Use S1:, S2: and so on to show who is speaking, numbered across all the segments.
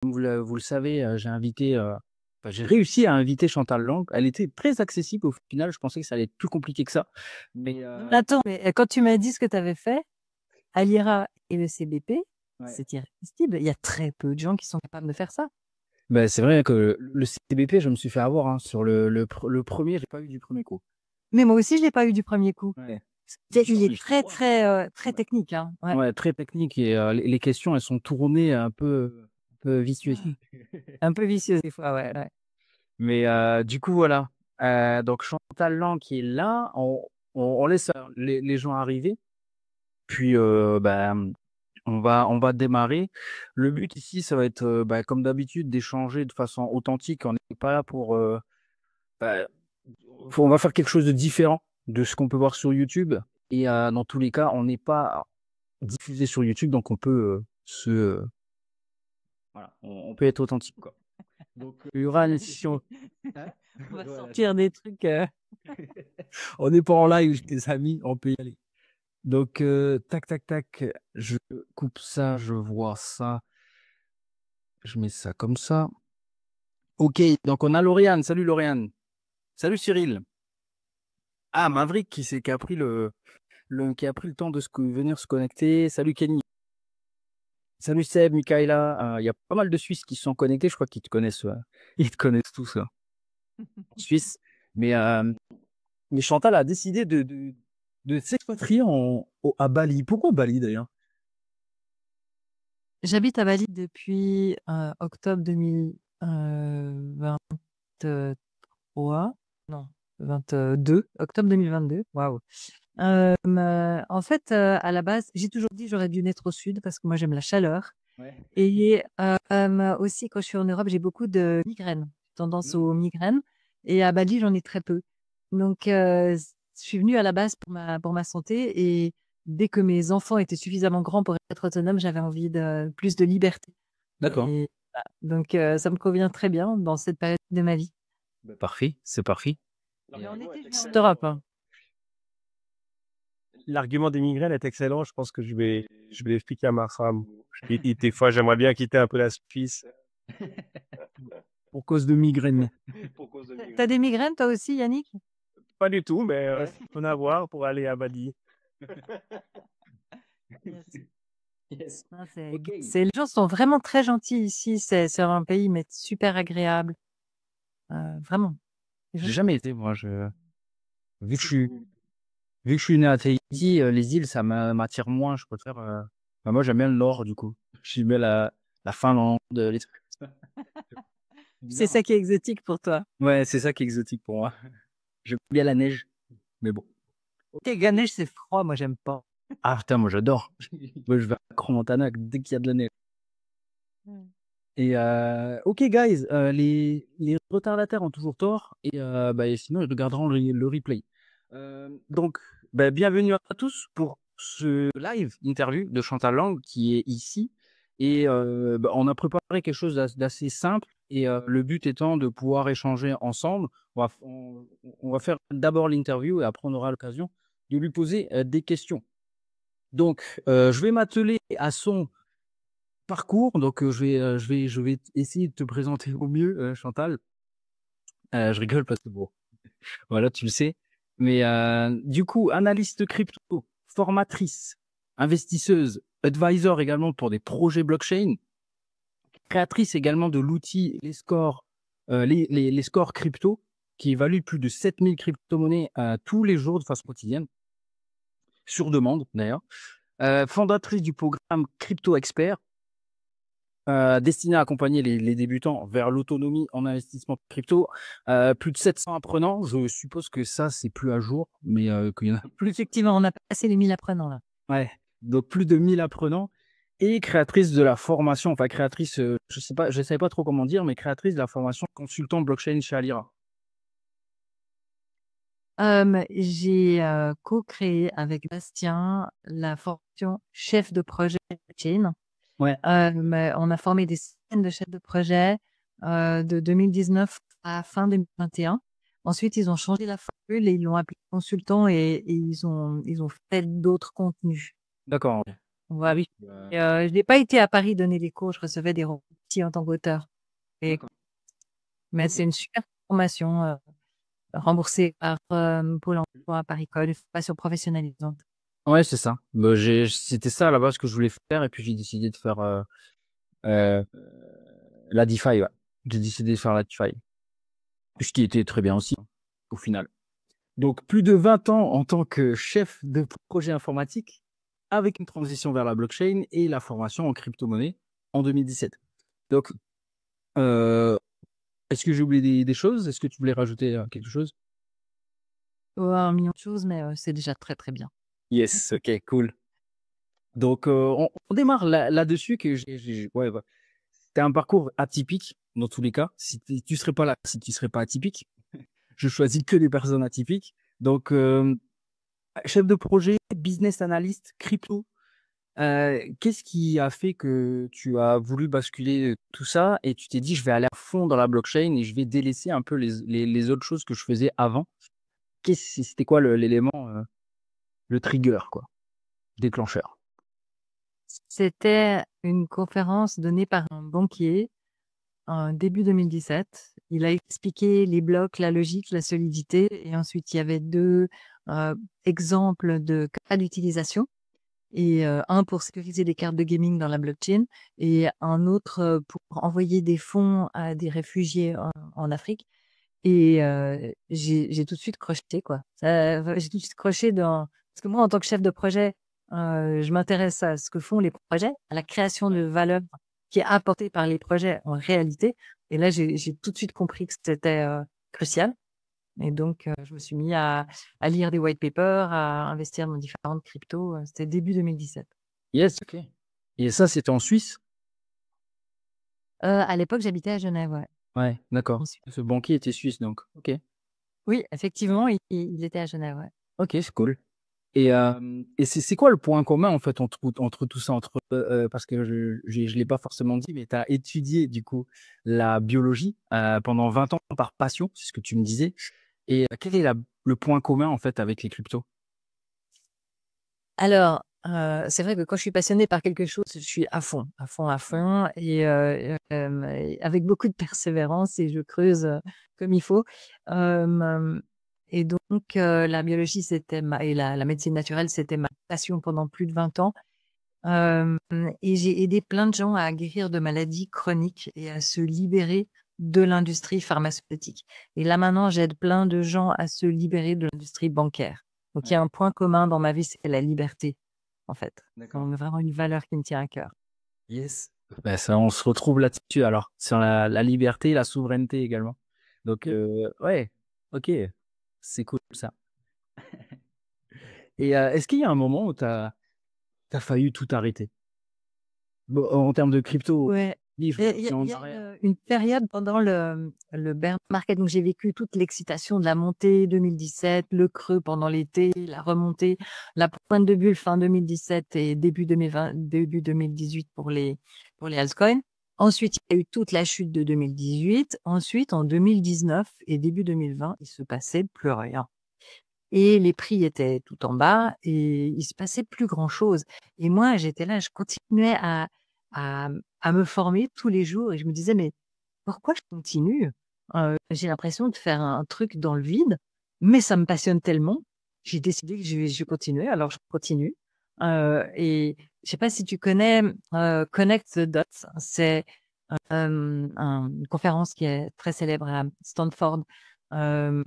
S1: vous le savez, j'ai réussi à inviter Chantal Lang. Elle était très accessible au final. Je pensais que ça allait être plus compliqué que ça. Mais
S2: Attends, mais quand tu m'as dit ce que tu avais fait à l'IRA et le CBP,
S1: ouais.
S2: c'est irrésistible. Il y a très peu de gens qui sont capables de faire ça.
S1: Ben, c'est vrai que le CBP, je me suis fait avoir hein, sur le premier, j'ai pas eu du premier coup.
S2: Mais moi aussi, je l'ai pas eu du premier coup.
S1: Ouais.
S2: Il est très technique. Hein. Ouais.
S1: Ouais, très technique et les questions, elles sont tournées un peu vicieuses.
S2: Un peu vicieuse des fois, ouais.
S1: Mais du coup, voilà. Donc Chantal Lang qui est là, on laisse les gens arriver. Puis on va démarrer. Le but ici, ça va être comme d'habitude d'échanger de façon authentique. On n'est pas là pour. Bah, on va faire quelque chose de différent de ce qu'on peut voir sur YouTube. Et dans tous les cas, on n'est pas diffusé sur YouTube, donc on peut voilà, on peut être authentique quoi. Donc il y aura une session.
S2: On va sortir des trucs.
S1: On n'est pas en live, les amis, on peut y aller. Donc tac tac tac, je coupe ça, je vois ça, je mets ça comme ça. Ok, donc on a Lauriane. Salut Lauriane. Salut Cyril. Ah Maverick qui a pris qui a pris le temps de venir se connecter. Salut Kenny. Salut Seb, Michaela. Il y a pas mal de Suisses qui se sont connectés. Je crois qu'ils te connaissent. Ils te connaissent tous en Suisse. Mais, mais Chantal a décidé de s'expatrier à Bali. Pourquoi Bali d'ailleurs?
S2: J'habite à Bali depuis octobre 2023. Non, 22. Octobre 2022. Waouh. En fait, à la base, j'ai toujours dit j'aurais dû naître au sud parce que moi j'aime la chaleur.
S1: Ouais.
S2: Et aussi, quand je suis en Europe, j'ai beaucoup de migraines, tendance aux migraines. Et à Bali, j'en ai très peu. Donc, je suis venue à la base pour ma santé. Et dès que mes enfants étaient suffisamment grands pour être autonomes, j'avais envie de plus de liberté.
S1: D'accord.
S2: Et voilà. Donc, ça me convient très bien dans cette période de ma vie.
S1: Bah, parfait, c'est parfait.
S2: Mais en été, je viens en Europe. Hein.
S3: L'argument des migraines est excellent. Je pense que je vais l'expliquer à ma femme. Des fois, j'aimerais bien quitter un peu la Suisse.
S1: Pour cause de migraines.
S2: T'as des migraines, toi aussi, Yannick?
S3: Pas du tout, mais on a à voir pour aller à Bali.
S1: Yes.
S2: Non,
S1: Ok.
S2: les gens sont vraiment très gentils ici. C'est un pays mais super agréable. Vraiment.
S1: J'ai jamais été, moi. Vu que je suis, vu que je suis né à Tahiti, les îles, ça m'attire moins. Je préfère. Moi, j'aime bien le nord, du coup. J'aime bien la Finlande, les trucs.
S2: C'est ça qui est exotique pour toi.
S1: Ouais, c'est ça qui est exotique pour moi. J'aime bien la neige, mais bon.
S2: La neige, c'est froid. Moi, j'aime pas.
S1: Ah putain, moi j'adore. Moi, je vais à Crans-Montana dès qu'il y a de la neige. Et ok, guys, les retardataires ont toujours tort. Et sinon, ils regarderont le replay. Donc, bienvenue à tous pour ce live interview de Chantal Lang qui est ici. Et on a préparé quelque chose d'assez simple. Et le but étant de pouvoir échanger ensemble. On va faire d'abord l'interview et après on aura l'occasion de lui poser des questions. Donc, je vais m'atteler à son parcours. Donc, je vais essayer de te présenter au mieux, Chantal. Je rigole parce que bon, voilà, tu le sais. Mais du coup, analyste crypto, formatrice, investisseuse, advisor également pour des projets blockchain, créatrice également de l'outil les scores, les scores crypto qui évaluent plus de 7000 crypto-monnaies tous les jours de façon quotidienne, sur demande d'ailleurs. Fondatrice du programme Crypto Expert, destiné à accompagner les débutants vers l'autonomie en investissement crypto. Plus de 700 apprenants. Je suppose que ça, c'est plus à jour, mais qu'il y en a plus.
S2: Effectivement, on a passé les 1000 apprenants là.
S1: Ouais, donc plus de 1000 apprenants. Et créatrice de la formation, enfin créatrice, je savais pas trop comment dire, mais créatrice de la formation consultant blockchain chez Alira.
S2: J'ai co-créé avec Bastien la formation chef de projet blockchain.
S1: Ouais.
S2: Mais on a formé des centaines de chefs de projet de 2019 à fin 2021. Ensuite, ils ont changé la formule et ils l'ont appelé consultant et ils ont fait d'autres contenus.
S1: D'accord.
S2: Ouais, oui. Je n'ai pas été à Paris donner des cours, je recevais des aussi en tant qu'auteur. Et,
S1: D'accord.
S2: mais
S1: Ok.
S2: c'est une super formation remboursée par Pôle emploi, par école, une formation professionnalisante.
S1: Ouais, c'est ça. C'était ça à la base que je voulais faire, et puis j'ai décidé de faire euh, la DeFi. Ouais. J'ai décidé de faire la DeFi, ce qui était très bien aussi, au final. Donc, plus de 20 ans en tant que chef de projet informatique, avec une transition vers la blockchain et la formation en crypto-monnaie en 2017. Donc, euh, est-ce que j'ai oublié des choses? Est-ce que tu voulais rajouter quelque chose?
S2: Ouais, un million de choses, mais c'est déjà très très bien.
S1: Yes, ok, cool. Donc, on démarre là-dessus, que ouais, c'était un parcours atypique dans tous les cas. Si tu serais pas là, si tu serais pas atypique, je choisis que des personnes atypiques. Donc, chef de projet, business analyst, crypto. Qu'est-ce qui a fait que tu as voulu basculer tout ça et tu t'es dit, je vais aller à fond dans la blockchain et je vais délaisser un peu les autres choses que je faisais avant? C'était quoi l'élément, le trigger, quoi, déclencheur?
S2: C'était une conférence donnée par un banquier en début 2017. Il a expliqué les blocs, la logique, la solidité, et ensuite il y avait deux exemples de cas d'utilisation, et un pour sécuriser les cartes de gaming dans la blockchain et un autre pour envoyer des fonds à des réfugiés en Afrique. Et j'ai tout de suite crocheté, quoi. J'ai tout de suite croché parce que moi, en tant que chef de projet, je m'intéresse à ce que font les projets, à la création de valeur qui est apportée par les projets en réalité. Et là, j'ai tout de suite compris que c'était crucial. Et donc, je me suis mis à lire des white papers, à investir dans différentes cryptos. C'était début 2017.
S1: Yes, ok. Et ça, c'était en Suisse?
S2: À l'époque, j'habitais à Genève, ouais.
S1: Ouais, d'accord.
S2: Ensuite.
S1: Ce banquier était suisse, donc. Ok.
S2: Oui, effectivement, il était à Genève, ouais.
S1: Ok, c'est cool. Et c'est quoi le point commun, en fait, entre tout ça, parce que je l'ai pas forcément dit, mais tu as étudié, du coup, la biologie pendant 20 ans par passion, c'est ce que tu me disais. Et quel est le point commun, en fait, avec les cryptos?
S2: Alors, c'est vrai que quand je suis passionnée par quelque chose, je suis à fond, à fond, à fond, et avec beaucoup de persévérance, et je creuse comme il faut. Et donc, la biologie, et la médecine naturelle, c'était ma passion pendant plus de 20 ans. Euh, et j'ai aidé plein de gens à guérir de maladies chroniques et à se libérer de l'industrie pharmaceutique. Et là maintenant, j'aide plein de gens à se libérer de l'industrie bancaire. Donc il y
S1: Ouais,
S2: a un point commun dans ma vie, c'est la liberté, en fait.
S1: d'accord.
S2: Donc vraiment une valeur qui me tient à cœur.
S1: Yes. Ben, ça, on se retrouve là-dessus, alors, sur la liberté et la souveraineté également. Donc, ouais, ok, c'est cool ça. Et est-ce qu'il y a un moment où tu as failli tout arrêter? Bon, en termes de crypto,
S2: Ouais.
S1: livre,
S2: Il y a,
S1: en
S2: il y a
S1: arrière.
S2: une période pendant le bear market, donc j'ai vécu toute l'excitation de la montée 2017, le creux pendant l'été, la remontée, la pointe de bulle fin 2017 et début 2020, début 2018 pour les altcoins. Ensuite, il y a eu toute la chute de 2018. Ensuite, en 2019 et début 2020, il se passait plus rien. Et les prix étaient tout en bas et il se passait plus grand-chose. Et moi, j'étais là, je continuais à, à me former tous les jours et je me disais, mais pourquoi je continue? J'ai l'impression de faire un truc dans le vide, mais ça me passionne tellement. J'ai décidé que je continuais, alors je continue. Et je sais pas si tu connais Connect the Dots. C'est une conférence qui est très célèbre à Stanford. Euh,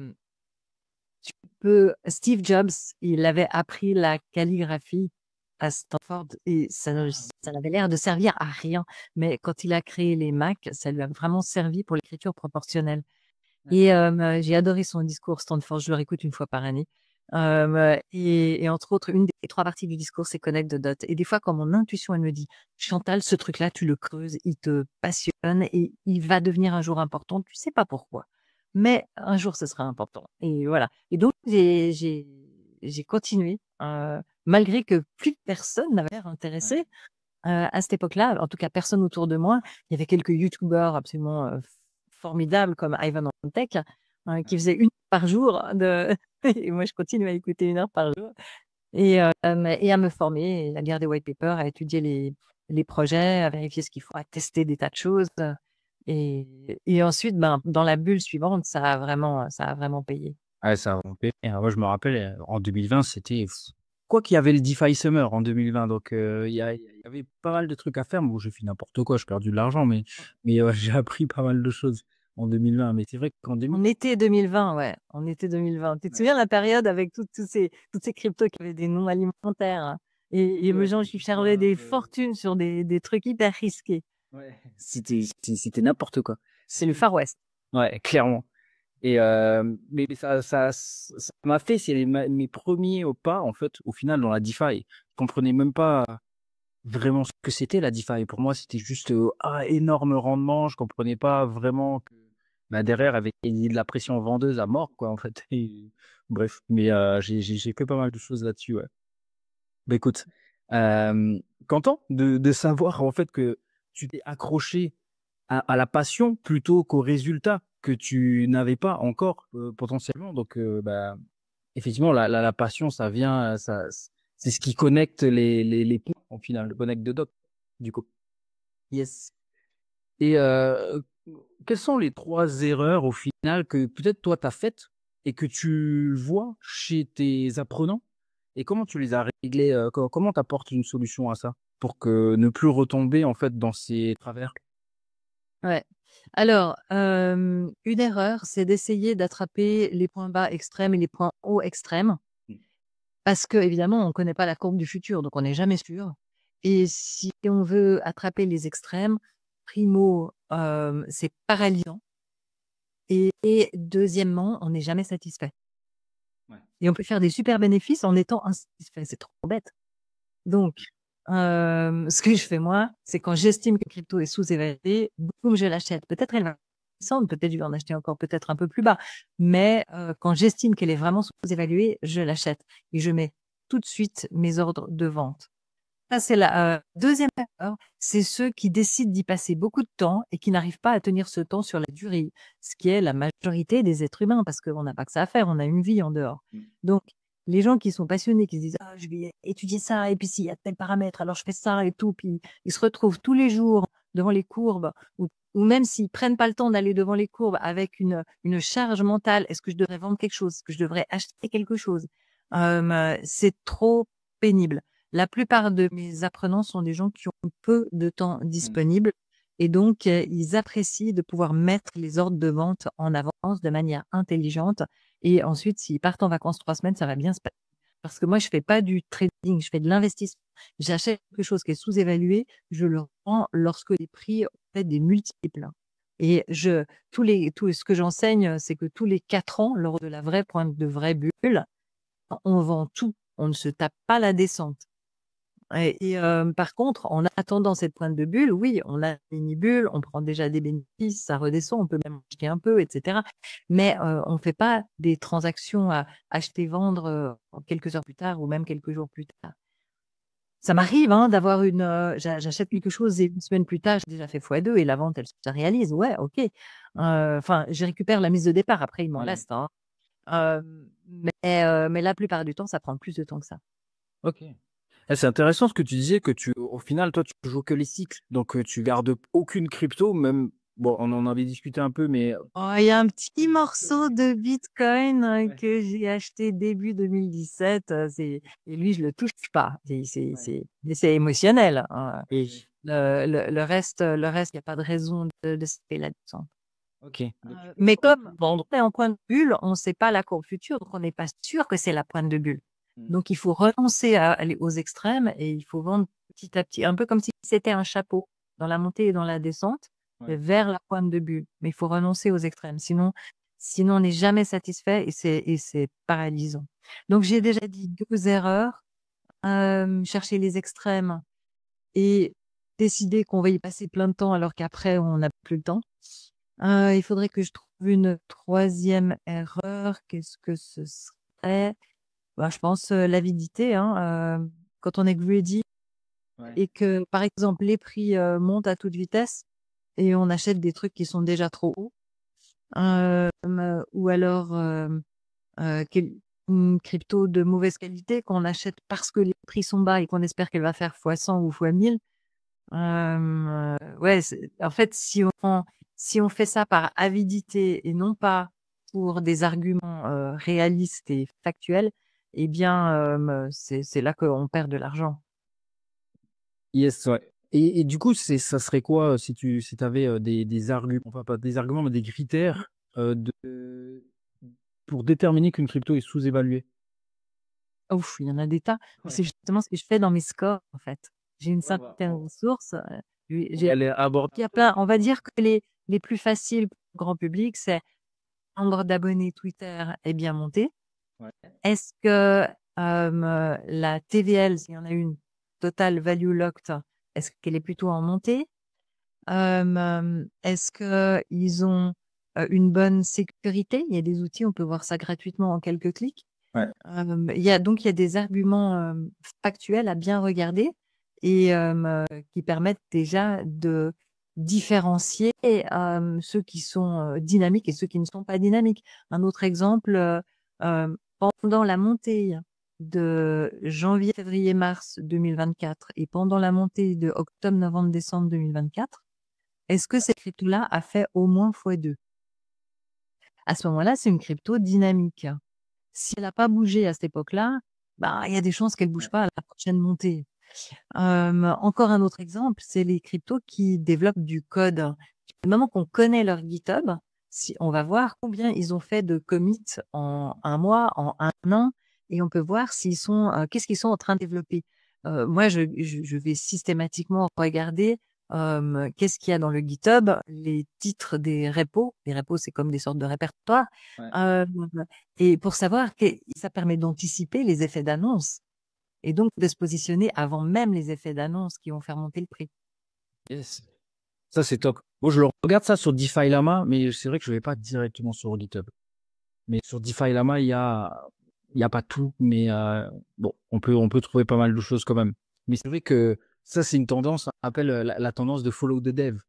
S2: Steve Jobs, il avait appris la calligraphie à Stanford et ça n'avait l'air de servir à rien. Mais quand il a créé les Mac, ça lui a vraiment servi pour l'écriture proportionnelle. Et
S1: D'accord.
S2: j'ai adoré son discours Stanford, je le réécoute une fois par année. Et entre autres, une des trois parties du discours, c'est Connect the Dot. Et des fois, quand mon intuition, elle me dit, Chantal, ce truc-là, tu le creuses, il te passionne et il va devenir un jour important, tu sais pas pourquoi. Mais un jour, ce sera important. Et voilà. Et donc, j'ai continué, malgré que plus personne n'avait l'air
S1: Ouais.
S2: intéressé. À cette époque-là, en tout cas, personne autour de moi. Il y avait quelques youtubeurs absolument formidables comme Ivan Tech, qui faisait une heure par jour et moi, je continue à écouter une heure par jour et à me former, et à lire des white papers, à étudier les projets, à vérifier ce qu'il faut, à tester des tas de choses. Et ensuite, ben, dans la bulle suivante, ça a vraiment payé.
S1: Ouais, ça a rampé. Et moi, je me rappelle, en 2020, c'était quoi qu'il y avait le DeFi Summer en 2020. Donc, il y avait pas mal de trucs à faire. Bon, j'ai fait n'importe quoi, j'ai perdu de l'argent, mais j'ai appris pas mal de choses en 2020. Mais c'est vrai qu'en 2020,
S2: En été 2020, ouais, en été 2020. Tu te souviens de la période avec toutes ces cryptos qui avaient des noms alimentaires, hein, et les gens qui chargeaient des fortunes sur des trucs hyper risqués.
S1: ouais, c'était n'importe quoi.
S2: C'est le Far West.
S1: Ouais, clairement. Et mais ça m'a fait, c'est mes premiers pas, en fait, au final, dans la DeFi. Je comprenais même pas vraiment ce que c'était la DeFi. Pour moi, c'était juste énorme rendement. Je comprenais pas vraiment que derrière, avec de la pression vendeuse à mort, quoi, en fait. Et, bref, mais j'ai fait pas mal de choses là-dessus, ouais. Bah écoute, content de savoir en fait que tu t'es accroché à la passion plutôt qu'au résultat que tu n'avais pas encore potentiellement. Donc, bah, effectivement, la passion, ça vient, c'est ce qui connecte les points, au final, le connecte de dot, du coup. Yes. Et quelles sont les 3 erreurs, au final, que peut-être toi, tu as faites et que tu vois chez tes apprenants? Et comment tu les as réglées? Comment tu apportes une solution à ça pour que ne plus retomber, en fait, dans ces travers?
S2: Ouais. Alors, une erreur, c'est d'essayer d'attraper les points bas extrêmes et les points hauts extrêmes.
S1: Mmh.
S2: Parce que évidemment, on ne connaît pas la courbe du futur, donc on n'est jamais sûr. Et si on veut attraper les extrêmes, primo, c'est paralysant. Et deuxièmement, on n'est jamais satisfait.
S1: Ouais.
S2: Et on peut faire des super bénéfices en étant insatisfait. C'est trop bête. Donc, ce que je fais moi, c'est quand j'estime que crypto est sous-évalué, boum, je l'achète. Peut-être elle va descendre, peut-être je vais en acheter encore peut-être un peu plus bas. Mais quand j'estime qu'elle est vraiment sous-évaluée, je l'achète. Et je mets tout de suite mes ordres de vente. Ça, c'est la deuxième erreur, c'est ceux qui décident d'y passer beaucoup de temps et qui n'arrivent pas à tenir ce temps sur la durée, ce qui est la majorité des êtres humains, parce qu'on n'a pas que ça à faire, on a une vie en dehors.
S1: Mmh.
S2: Donc, les gens qui sont passionnés, qui se disent ah, je vais étudier ça, et puis s'il y a tel paramètre, alors je fais ça et tout, puis ils se retrouvent tous les jours devant les courbes, ou même s'ils prennent pas le temps d'aller devant les courbes avec une charge mentale, est-ce que je devrais vendre quelque chose, est-ce que je devrais acheter quelque chose, c'est trop pénible. La plupart de mes apprenants sont des gens qui ont peu de temps disponible et donc ils apprécient de pouvoir mettre les ordres de vente en avance de manière intelligente. Et ensuite, s'ils partent en vacances 3 semaines, ça va bien se passer. Parce que moi, je fais pas du trading, je fais de l'investissement. J'achète quelque chose qui est sous-évalué, je le rends lorsque les prix ont fait des multiples. Et ce que j'enseigne, c'est que tous les 4 ans, lors de la vraie pointe de vraie bulle, on vend tout. On ne se tape pas la descente. Et par contre, en attendant cette pointe de bulle, oui, on a une mini bulle, on prend déjà des bénéfices, ça redescend, on peut même acheter un peu, etc. Mais on ne fait pas des transactions à acheter-vendre quelques heures plus tard ou même quelques jours plus tard. Ça m'arrive d'avoir j'achète quelque chose et une semaine plus tard, j'ai déjà fait x2 et la vente, elle se réalise. Ouais, ok. Enfin, je récupère la mise de départ. Après, il m'en reste. Mais la plupart du temps, ça prend plus de temps que ça.
S1: Ok. C'est intéressant ce que tu disais, que au final, toi, tu joues que les cycles. Donc, tu gardes aucune crypto, même, bon, on en avait discuté un peu, mais
S2: Oh, il y a un petit morceau de Bitcoin que j'ai acheté début 2017. Et lui, je le touche pas. C'est émotionnel. Le reste, il n'y a pas de raison de se faire là-dessus.
S1: ok.
S2: Mais comme on est en point de bulle, on ne sait pas la courbe future, donc on n'est pas sûr que c'est la pointe de bulle. Donc il faut renoncer à aller aux extrêmes et il faut vendre petit à petit, un peu comme si c'était un chapeau dans la montée et dans la descente vers la pointe de bulle. Mais il faut renoncer aux extrêmes, sinon on n'est jamais satisfait et c'est paralysant. Donc j'ai déjà dit 2 erreurs, chercher les extrêmes et décider qu'on va y passer plein de temps alors qu'après on n'a plus le temps. Il faudrait que je trouve une 3e erreur. Qu'est-ce que ce serait? Bah, je pense l'avidité. Quand on est greedy et que, par exemple, les prix montent à toute vitesse et on achète des trucs qui sont déjà trop hauts, ou alors une crypto de mauvaise qualité qu'on achète parce que les prix sont bas et qu'on espère qu'elle va faire x100 ou x1000. Ouais, en fait, si on fait ça par avidité et non pas pour des arguments réalistes et factuels, eh bien, c'est là qu'on perd de l'argent.
S1: Yes, ouais. Et du coup, ça serait quoi si t'avais des arguments, enfin pas des arguments, mais des critères pour déterminer qu'une crypto est sous-évaluée?
S2: Ouf, il y en a des tas.
S1: Ouais.
S2: C'est justement ce que je fais dans mes scores, en fait. J'ai une
S1: Ouais, bah,
S2: certaine ressource.
S1: elle est
S2: Il y
S1: abordable.
S2: a plein, on va dire que les plus faciles pour le grand public, c'est nombre d'abonnés Twitter est bien monté.
S1: Ouais.
S2: Est-ce que la TVL, s'il y en a une, Total Value Locked, est-ce qu'elle est plutôt en montée? Est-ce que ils ont une bonne sécurité? Il y a des outils, on peut voir ça gratuitement en quelques clics.
S1: Ouais.
S2: Il y a des arguments factuels à bien regarder et qui permettent déjà de différencier ceux qui sont dynamiques et ceux qui ne sont pas dynamiques. Un autre exemple, pendant la montée de janvier, février, mars 2024 et pendant la montée de octobre, novembre, décembre 2024, est-ce que cette crypto-là a fait au moins x2? À ce moment-là, c'est une crypto dynamique. Si elle n'a pas bougé à cette époque-là, bah, il y a des chances qu'elle bouge pas à la prochaine montée. Encore un autre exemple, c'est les cryptos qui développent du code. Du moment qu'on connaît leur GitHub, si on va voir combien ils ont fait de commits en un mois, en un an, et on peut voir qu'est-ce qu'ils sont en train de développer. Moi, je vais systématiquement regarder qu'est-ce qu'il y a dans le GitHub, les titres des repos. Les repos, c'est comme des sortes de répertoires.
S1: Ouais.
S2: Euh, et pour savoir que ça permet d'anticiper les effets d'annonce et donc de se positionner avant même les effets d'annonce qui vont faire monter le prix.
S1: Yes. Ça, c'est top. Moi, je le regarde ça sur DeFi Lama, mais c'est vrai que je ne vais pas directement sur GitHub. Mais sur DeFi Lama, il y a pas tout, mais bon, on peut trouver pas mal de choses quand même. Mais c'est vrai que ça, c'est une tendance, on appelle la tendance de follow the dev.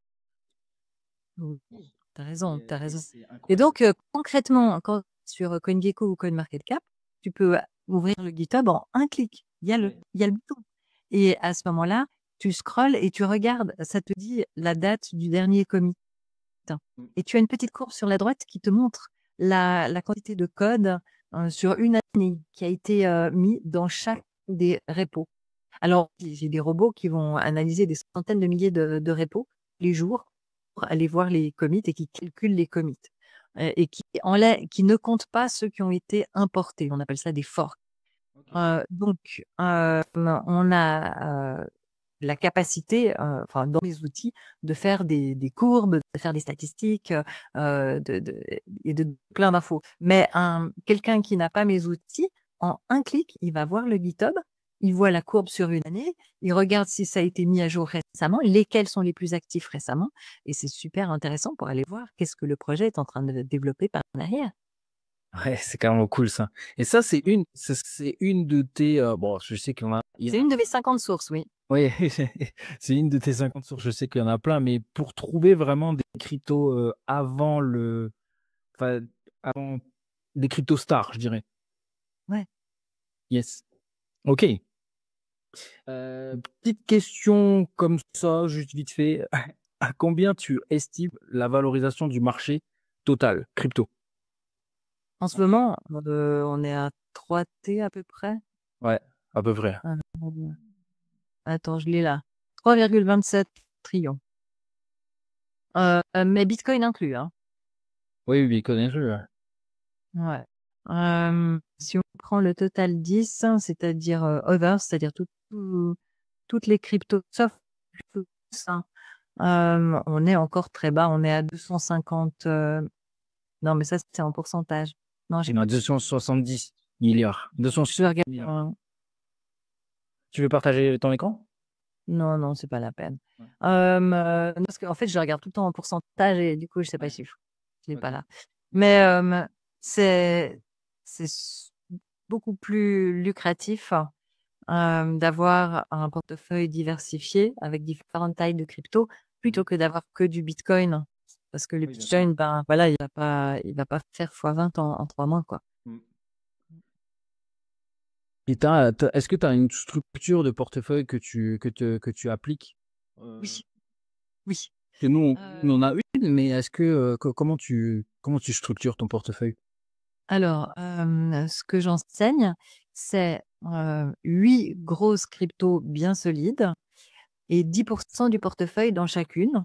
S2: Oui, t'as raison, t'as raison.
S1: C'est
S2: Et
S1: incroyable.
S2: donc, concrètement, quand sur CoinGecko ou CoinMarketCap, tu peux ouvrir le GitHub en un clic.
S1: Ouais.
S2: Il y a le bouton. Et à ce moment-là, tu scrolles et tu regardes. Ça te dit la date du dernier commit.
S1: Mm.
S2: Et tu as une petite courbe sur la droite qui te montre la quantité de code sur une année qui a été mis dans chaque des repos. Alors, j'ai des robots qui vont analyser des centaines de milliers de repos les jours pour aller voir les commits et qui calculent les commits et qui ne comptent pas ceux qui ont été importés. On appelle ça des forks.
S1: Ok.
S2: On a la capacité, enfin dans les outils, de faire des courbes, de faire des statistiques et de plein d'infos. Mais quelqu'un qui n'a pas mes outils, en un clic, il va voir le GitHub, il voit la courbe sur une année, il regarde si ça a été mis à jour récemment, lesquels sont les plus actifs récemment, et c'est super intéressant pour aller voir qu'est-ce que le projet est en train de développer par derrière.
S1: Ouais, c'est carrément cool ça. Et ça, c'est une de tes. Bon, je sais qu'il y en a.
S2: C'est une de mes 50 sources, oui.
S1: Oui, c'est une de tes 50 sources. Je sais qu'il y en a plein, mais pour trouver vraiment des cryptos avant enfin, avant des cryptos stars, je dirais.
S2: Ouais.
S1: Yes. Ok. Petite question comme ça, juste vite fait. À combien tu estimes la valorisation du marché total crypto?
S2: En ce moment, on est à 3T à peu près.
S1: Ouais, à peu près.
S2: Euh, Attends, je l'ai là. 3,27 trillions. Mais Bitcoin inclus, hein.
S1: Oui, oui, connais-je. Ouais.
S2: Ouais. Si on prend le total 10, hein, c'est-à-dire over, c'est-à-dire toutes les cryptos, sauf ça, on est encore très bas. On est à 250. Non, mais ça, c'est en pourcentage. Non, j'ai
S1: On a
S2: pas.
S1: 270 milliards. 200
S2: Je regarde.
S1: milliards. Tu veux partager ton écran?
S2: Non, non, c'est pas la peine.
S1: Ouais.
S2: Parce qu'en fait, je regarde tout le temps en pourcentage et du coup, je sais pas
S1: Ouais.
S2: les chiffres. Je l'ai
S1: Ok.
S2: pas là. Mais c'est beaucoup plus lucratif d'avoir un portefeuille diversifié avec différentes tailles de crypto plutôt que d'avoir que du Bitcoin. Parce que le
S1: Oui, bien sûr.
S2: Bitcoin, ben voilà, il va pas faire x20 en 3 mois, quoi.
S1: Mm. Et est-ce que tu as une structure de portefeuille que tu appliques?
S2: Oui, oui.
S1: Parce que nous,
S2: Euh,
S1: on en a une, mais est-ce que comment tu structures ton portefeuille?
S2: Alors, ce que j'enseigne, c'est 8 grosses cryptos bien solides et 10% du portefeuille dans chacune.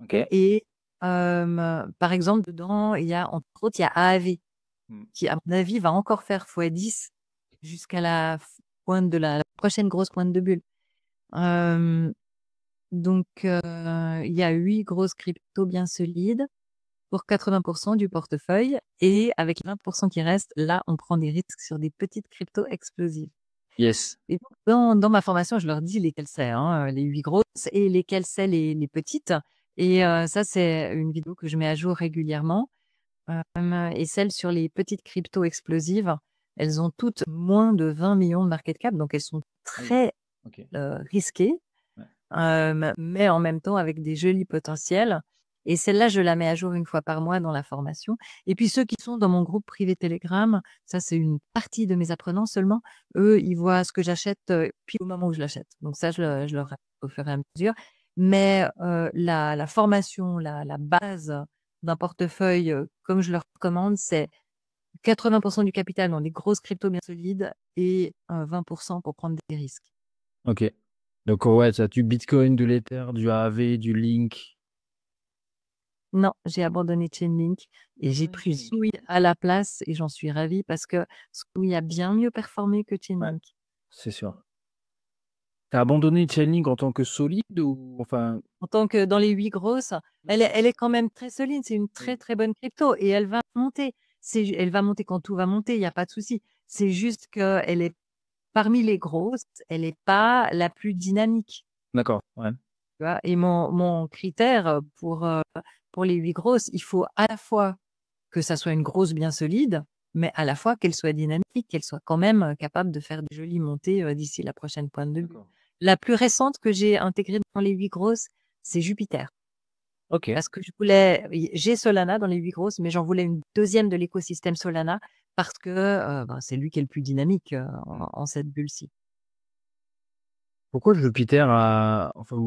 S1: Ok.
S2: Et par exemple, dedans, il y a, entre autres, il y a AAV qui, à mon avis, va encore faire x10 jusqu'à la pointe de la prochaine grosse pointe de bulle. Donc, il y a 8 grosses cryptos bien solides pour 80% du portefeuille. Et avec les 20% qui restent, là, on prend des risques sur des petites cryptos explosives.
S1: Yes.
S2: Et donc, dans ma formation, je leur dis lesquelles c'est, hein, les 8 grosses et lesquelles c'est les petites. Et ça, c'est une vidéo que je mets à jour régulièrement. Et celles sur les petites cryptos explosives, elles ont toutes moins de 20 millions de market cap, donc elles sont très
S1: Ok.
S2: risquées, mais en même temps avec des jolis potentiels. Et celle-là, je la mets à jour une fois par mois dans la formation. Et puis ceux qui sont dans mon groupe privé Telegram, ça c'est une partie de mes apprenants seulement. Eux, ils voient ce que j'achète puis au moment où je l'achète. Donc ça, je leur répète au fur et à mesure. Mais la formation, la base d'un portefeuille, comme je leur recommande, c'est 80% du capital dans des grosses cryptos bien solides et 20% pour prendre des risques.
S1: Ok. Donc ouais, ça du Bitcoin, de l'Ether, du AAV, du Link.
S2: Non, j'ai abandonné Chainlink et j'ai pris Sui à la place et j'en suis ravie parce que Sui a bien mieux performé que Chainlink.
S1: C'est sûr. T'as abandonné Chainlink en tant que solide ou enfin
S2: En tant que dans les 8 grosses, elle est quand même très solide. C'est une très, très bonne crypto et elle va monter. Elle va monter quand tout va monter, il n'y a pas de souci. C'est juste qu'elle est parmi les grosses, elle n'est pas la plus dynamique.
S1: d'accord, ouais.
S2: Tu vois. Et mon critère pour les 8 grosses, il faut à la fois que ça soit une grosse bien solide, mais à la fois qu'elle soit dynamique, qu'elle soit quand même capable de faire des jolies montées d'ici la prochaine pointe de bulle. La plus récente que j'ai intégrée dans les 8 grosses, c'est Jupiter.
S1: Ok.
S2: Parce que j'ai Solana dans les 8 grosses, mais j'en voulais une deuxième de l'écosystème Solana parce que c'est lui qui est le plus dynamique en cette bulle-ci.
S1: Pourquoi Jupiter a enfin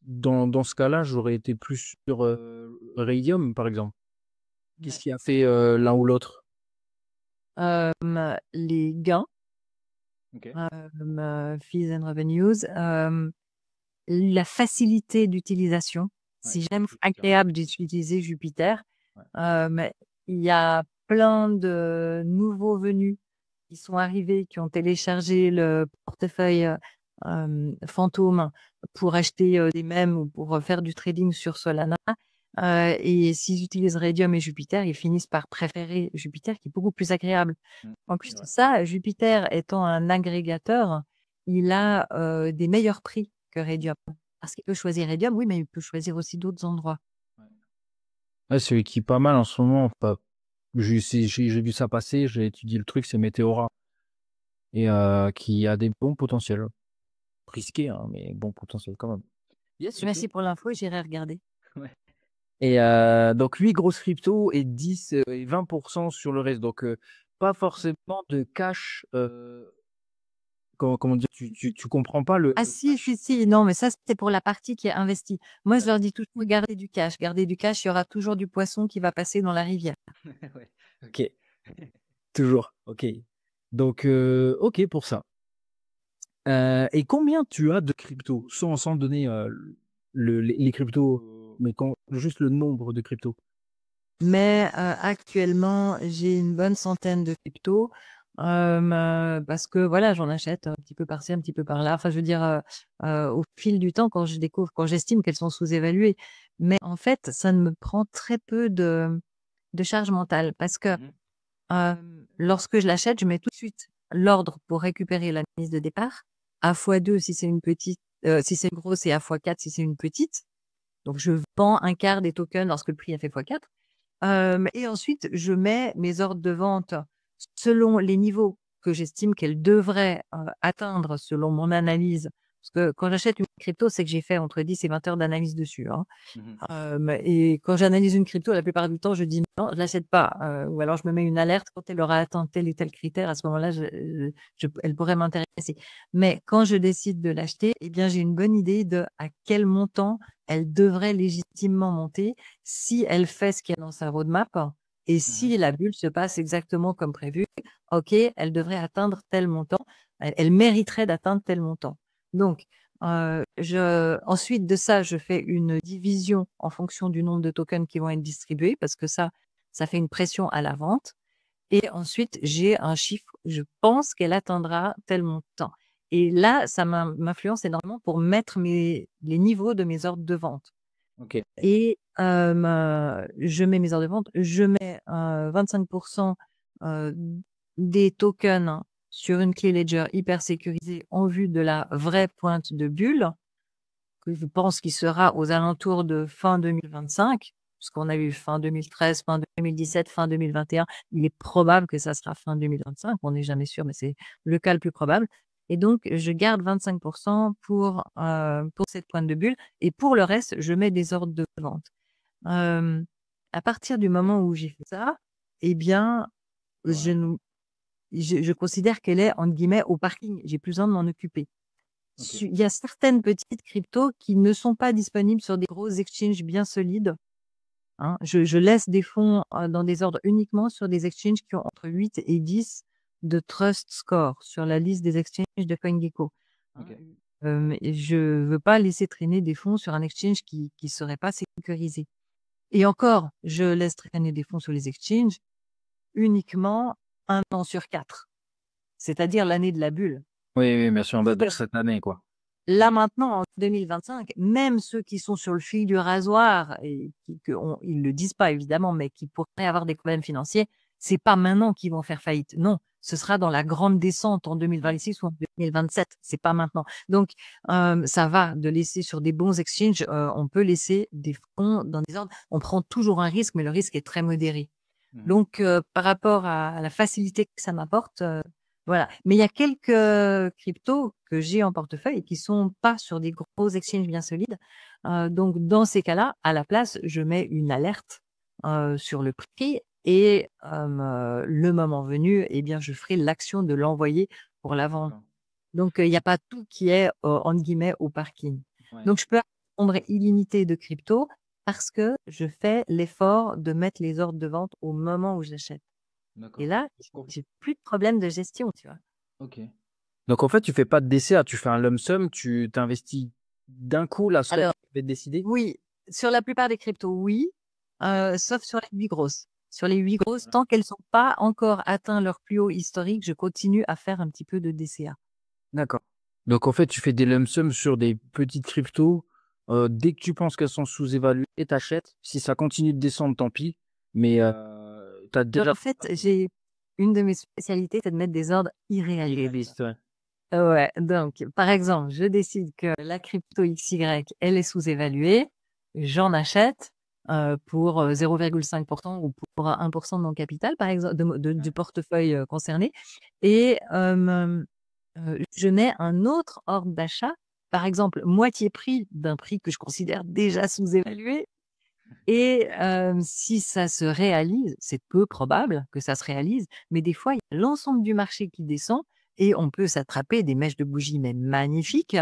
S1: dans ce cas-là, j'aurais été plus sur Radium par exemple. Qu'est-ce qui a fait l'un ou l'autre?
S2: Les gains,
S1: Ok.
S2: fees and revenues, la facilité d'utilisation. Si j'aime agréable d'utiliser Jupiter, mais il y a plein de nouveaux venus qui sont arrivés, qui ont téléchargé le portefeuille fantôme pour acheter des mèmes ou pour faire du trading sur Solana. Et s'ils utilisent Radium et Jupiter, ils finissent par préférer Jupiter qui est beaucoup plus agréable. En plus de ça, Jupiter étant un agrégateur, il a des meilleurs prix que Radium. Parce qu'il peut choisir Radium, oui, mais il peut choisir aussi d'autres endroits.
S1: Ouais, celui qui est pas mal en ce moment, enfin, j'ai vu ça passer, j'ai étudié le truc, c'est Meteora. Et qui a des bons potentiels. Risqué, hein, mais bon potentiel quand même. Yes, ok.
S2: Merci pour l'info, j'irai regarder.
S1: Ouais. Et donc 8 grosses cryptos et 10 et 20% sur le reste. Donc pas forcément de cash. Comment dire, tu comprends pas le
S2: Ah si, non, mais ça, c'est pour la partie qui est investie. Moi, je leur dis toujours, gardez du cash. Gardez du cash, il y aura toujours du poisson qui va passer dans la rivière.
S1: Ouais. Ok. Toujours. Ok. Donc ok pour ça. Et combien tu as de cryptos sans donner les cryptos, mais juste le nombre de cryptos?
S2: Mais actuellement, j'ai une bonne centaine de cryptos parce que voilà, j'en achète un petit peu par-ci, un petit peu par-là. Enfin, je veux dire, au fil du temps, quand j'estime qu'elles sont sous-évaluées. Mais en fait, ça ne me prend très peu de charge mentale parce que lorsque je l'achète, je mets tout de suite l'ordre pour récupérer la mise de départ à x2 si c'est une petite, si c'est une grosse et à x4 si c'est une petite. Donc, je vends un quart des tokens lorsque le prix a fait x4. Et ensuite, je mets mes ordres de vente selon les niveaux que j'estime qu'elles devraient atteindre selon mon analyse Parce que quand j'achète une crypto, c'est que j'ai fait entre 10 et 20 heures d'analyse dessus. Hein. Et quand j'analyse une crypto, la plupart du temps, je dis non, je l'achète pas. Ou alors je me mets une alerte quand elle aura atteint tel et tel critère. À ce moment-là, elle pourrait m'intéresser. Mais quand je décide de l'acheter, eh bien, j'ai une bonne idée de à quel montant elle devrait légitimement monter si elle fait ce qu'il y a dans sa roadmap et si la bulle se passe exactement comme prévu. OK, elle devrait atteindre tel montant. Elle mériterait d'atteindre tel montant. Donc, ensuite de ça, je fais une division en fonction du nombre de tokens qui vont être distribués parce que ça fait une pression à la vente. Et ensuite, j'ai un chiffre, je pense qu'elle atteindra tel montant. Et là, ça m'influence énormément pour mettre les niveaux de mes ordres de vente.
S1: Ok.
S2: Et je mets mes ordres de vente, je mets 25% des tokens sur une clé Ledger hyper sécurisée en vue de la vraie pointe de bulle, que je pense qu'il sera aux alentours de fin 2025, parce qu'on a eu fin 2013, fin 2017, fin 2021. Il est probable que ça sera fin 2025. On n'est jamais sûr, mais c'est le cas le plus probable. Et donc, je garde 25% pour cette pointe de bulle. Et pour le reste, je mets des ordres de vente. À partir du moment où j'ai fait ça, eh bien, je considère qu'elle est, entre guillemets, au parking. J'ai plus besoin de m'en occuper.
S1: Ok.
S2: Il y a certaines petites cryptos qui ne sont pas disponibles sur des gros exchanges bien solides. Hein. Je laisse des fonds dans des ordres uniquement sur des exchanges qui ont entre 8 et 10 de trust score sur la liste des exchanges de CoinGecko.
S1: Ok.
S2: Et je veux pas laisser traîner des fonds sur un exchange qui serait pas sécurisé. Et encore, je laisse traîner des fonds sur les exchanges uniquement 1 an sur 4, c'est-à-dire l'année de la bulle.
S1: Oui, bien sûr, on va dire cette année, quoi.
S2: Là maintenant, en 2025, même ceux qui sont sur le fil du rasoir et ils le disent pas évidemment, mais qui pourraient avoir des problèmes financiers, c'est pas maintenant qu'ils vont faire faillite. Non, ce sera dans la grande descente en 2026 ou en 2027. C'est pas maintenant. Donc, ça va de laisser sur des bons exchanges. On peut laisser des fonds dans des ordres. On prend toujours un risque, mais le risque est très modéré. Donc, par rapport à la facilité que ça m'apporte, voilà. Mais il y a quelques cryptos que j'ai en portefeuille et qui sont pas sur des gros exchanges bien solides. Donc, dans ces cas-là, à la place, je mets une alerte sur le prix et le moment venu, eh bien, je ferai l'action de l'envoyer pour la vente. Donc, il n'y a pas tout qui est, entre guillemets, au parking.
S1: Ouais.
S2: Donc, je peux avoir un nombre illimité de cryptos parce que je fais l'effort de mettre les ordres de vente au moment où j'achète.
S1: D'accord.
S2: Et là, j'ai plus de problème de gestion, tu vois.
S1: Ok. Donc en fait, tu fais pas de DCA, tu fais un lump sum, tu t'investis d'un coup la somme
S2: Alors,
S1: que tu vas décider.
S2: oui, sur la plupart des cryptos, oui, sauf sur les 8 grosses. Sur les 8 grosses, tant qu'elles sont pas encore atteint leur plus haut historique, je continue à faire un petit peu de DCA.
S1: D'accord. Donc en fait, tu fais des lump sums sur des petites cryptos. Dès que tu penses qu'elles sont sous-évaluées, t'achètes. Si ça continue de descendre, tant pis. Mais t'as déjà
S2: En fait, j'ai une de mes spécialités, c'est de mettre des ordres irréalistes.
S1: irréaliste, ouais.
S2: Ouais, donc, par exemple, je décide que la crypto XY, elle est sous-évaluée, j'en achète pour 0,5% ou pour 1% de mon capital, par exemple, du portefeuille concerné, et je mets un autre ordre d'achat, par exemple, moitié prix d'un prix que je considère déjà sous-évalué, et si ça se réalise, c'est peu probable que ça se réalise, mais des fois, il y a l'ensemble du marché qui descend et on peut s'attraper des mèches de bougies mais magnifiques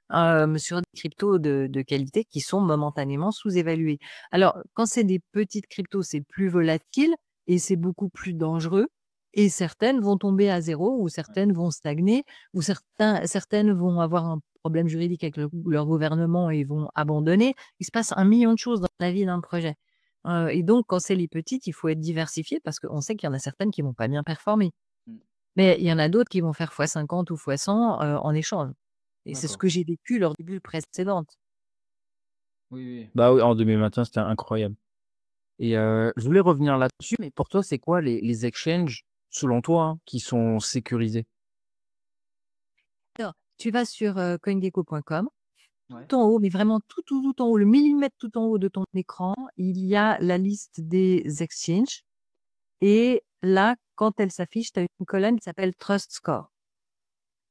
S2: sur des cryptos de qualité qui sont momentanément sous-évalués. Alors, quand c'est des petites cryptos, c'est plus volatile et c'est beaucoup plus dangereux. Et certaines vont tomber à zéro, ou certaines vont stagner, ou certaines vont avoir un problème juridique avec leur gouvernement et vont abandonner. Il se passe 1 million de choses dans la vie d'un projet. Et donc, quand c'est les petites, il faut être diversifié parce qu'on sait qu'il y en a certaines qui vont pas bien performer. Mais il y en a d'autres qui vont faire x50 ou x100 en échange. Et c'est ce
S1: D'accord.
S2: que j'ai vécu lors des bulles précédentes.
S1: Oui. Bah oui, en 2021, c'était incroyable. Et je voulais revenir là-dessus, mais pour toi, c'est quoi les exchanges, selon toi, hein, qui sont sécurisés?
S2: Alors, tu vas sur coingecko.com.
S1: Ouais.
S2: Tout en haut, mais vraiment tout en haut, le millimètre tout en haut de ton écran, il y a la liste des exchanges. Et là, quand elle s'affiche, tu as une colonne qui s'appelle Trust Score.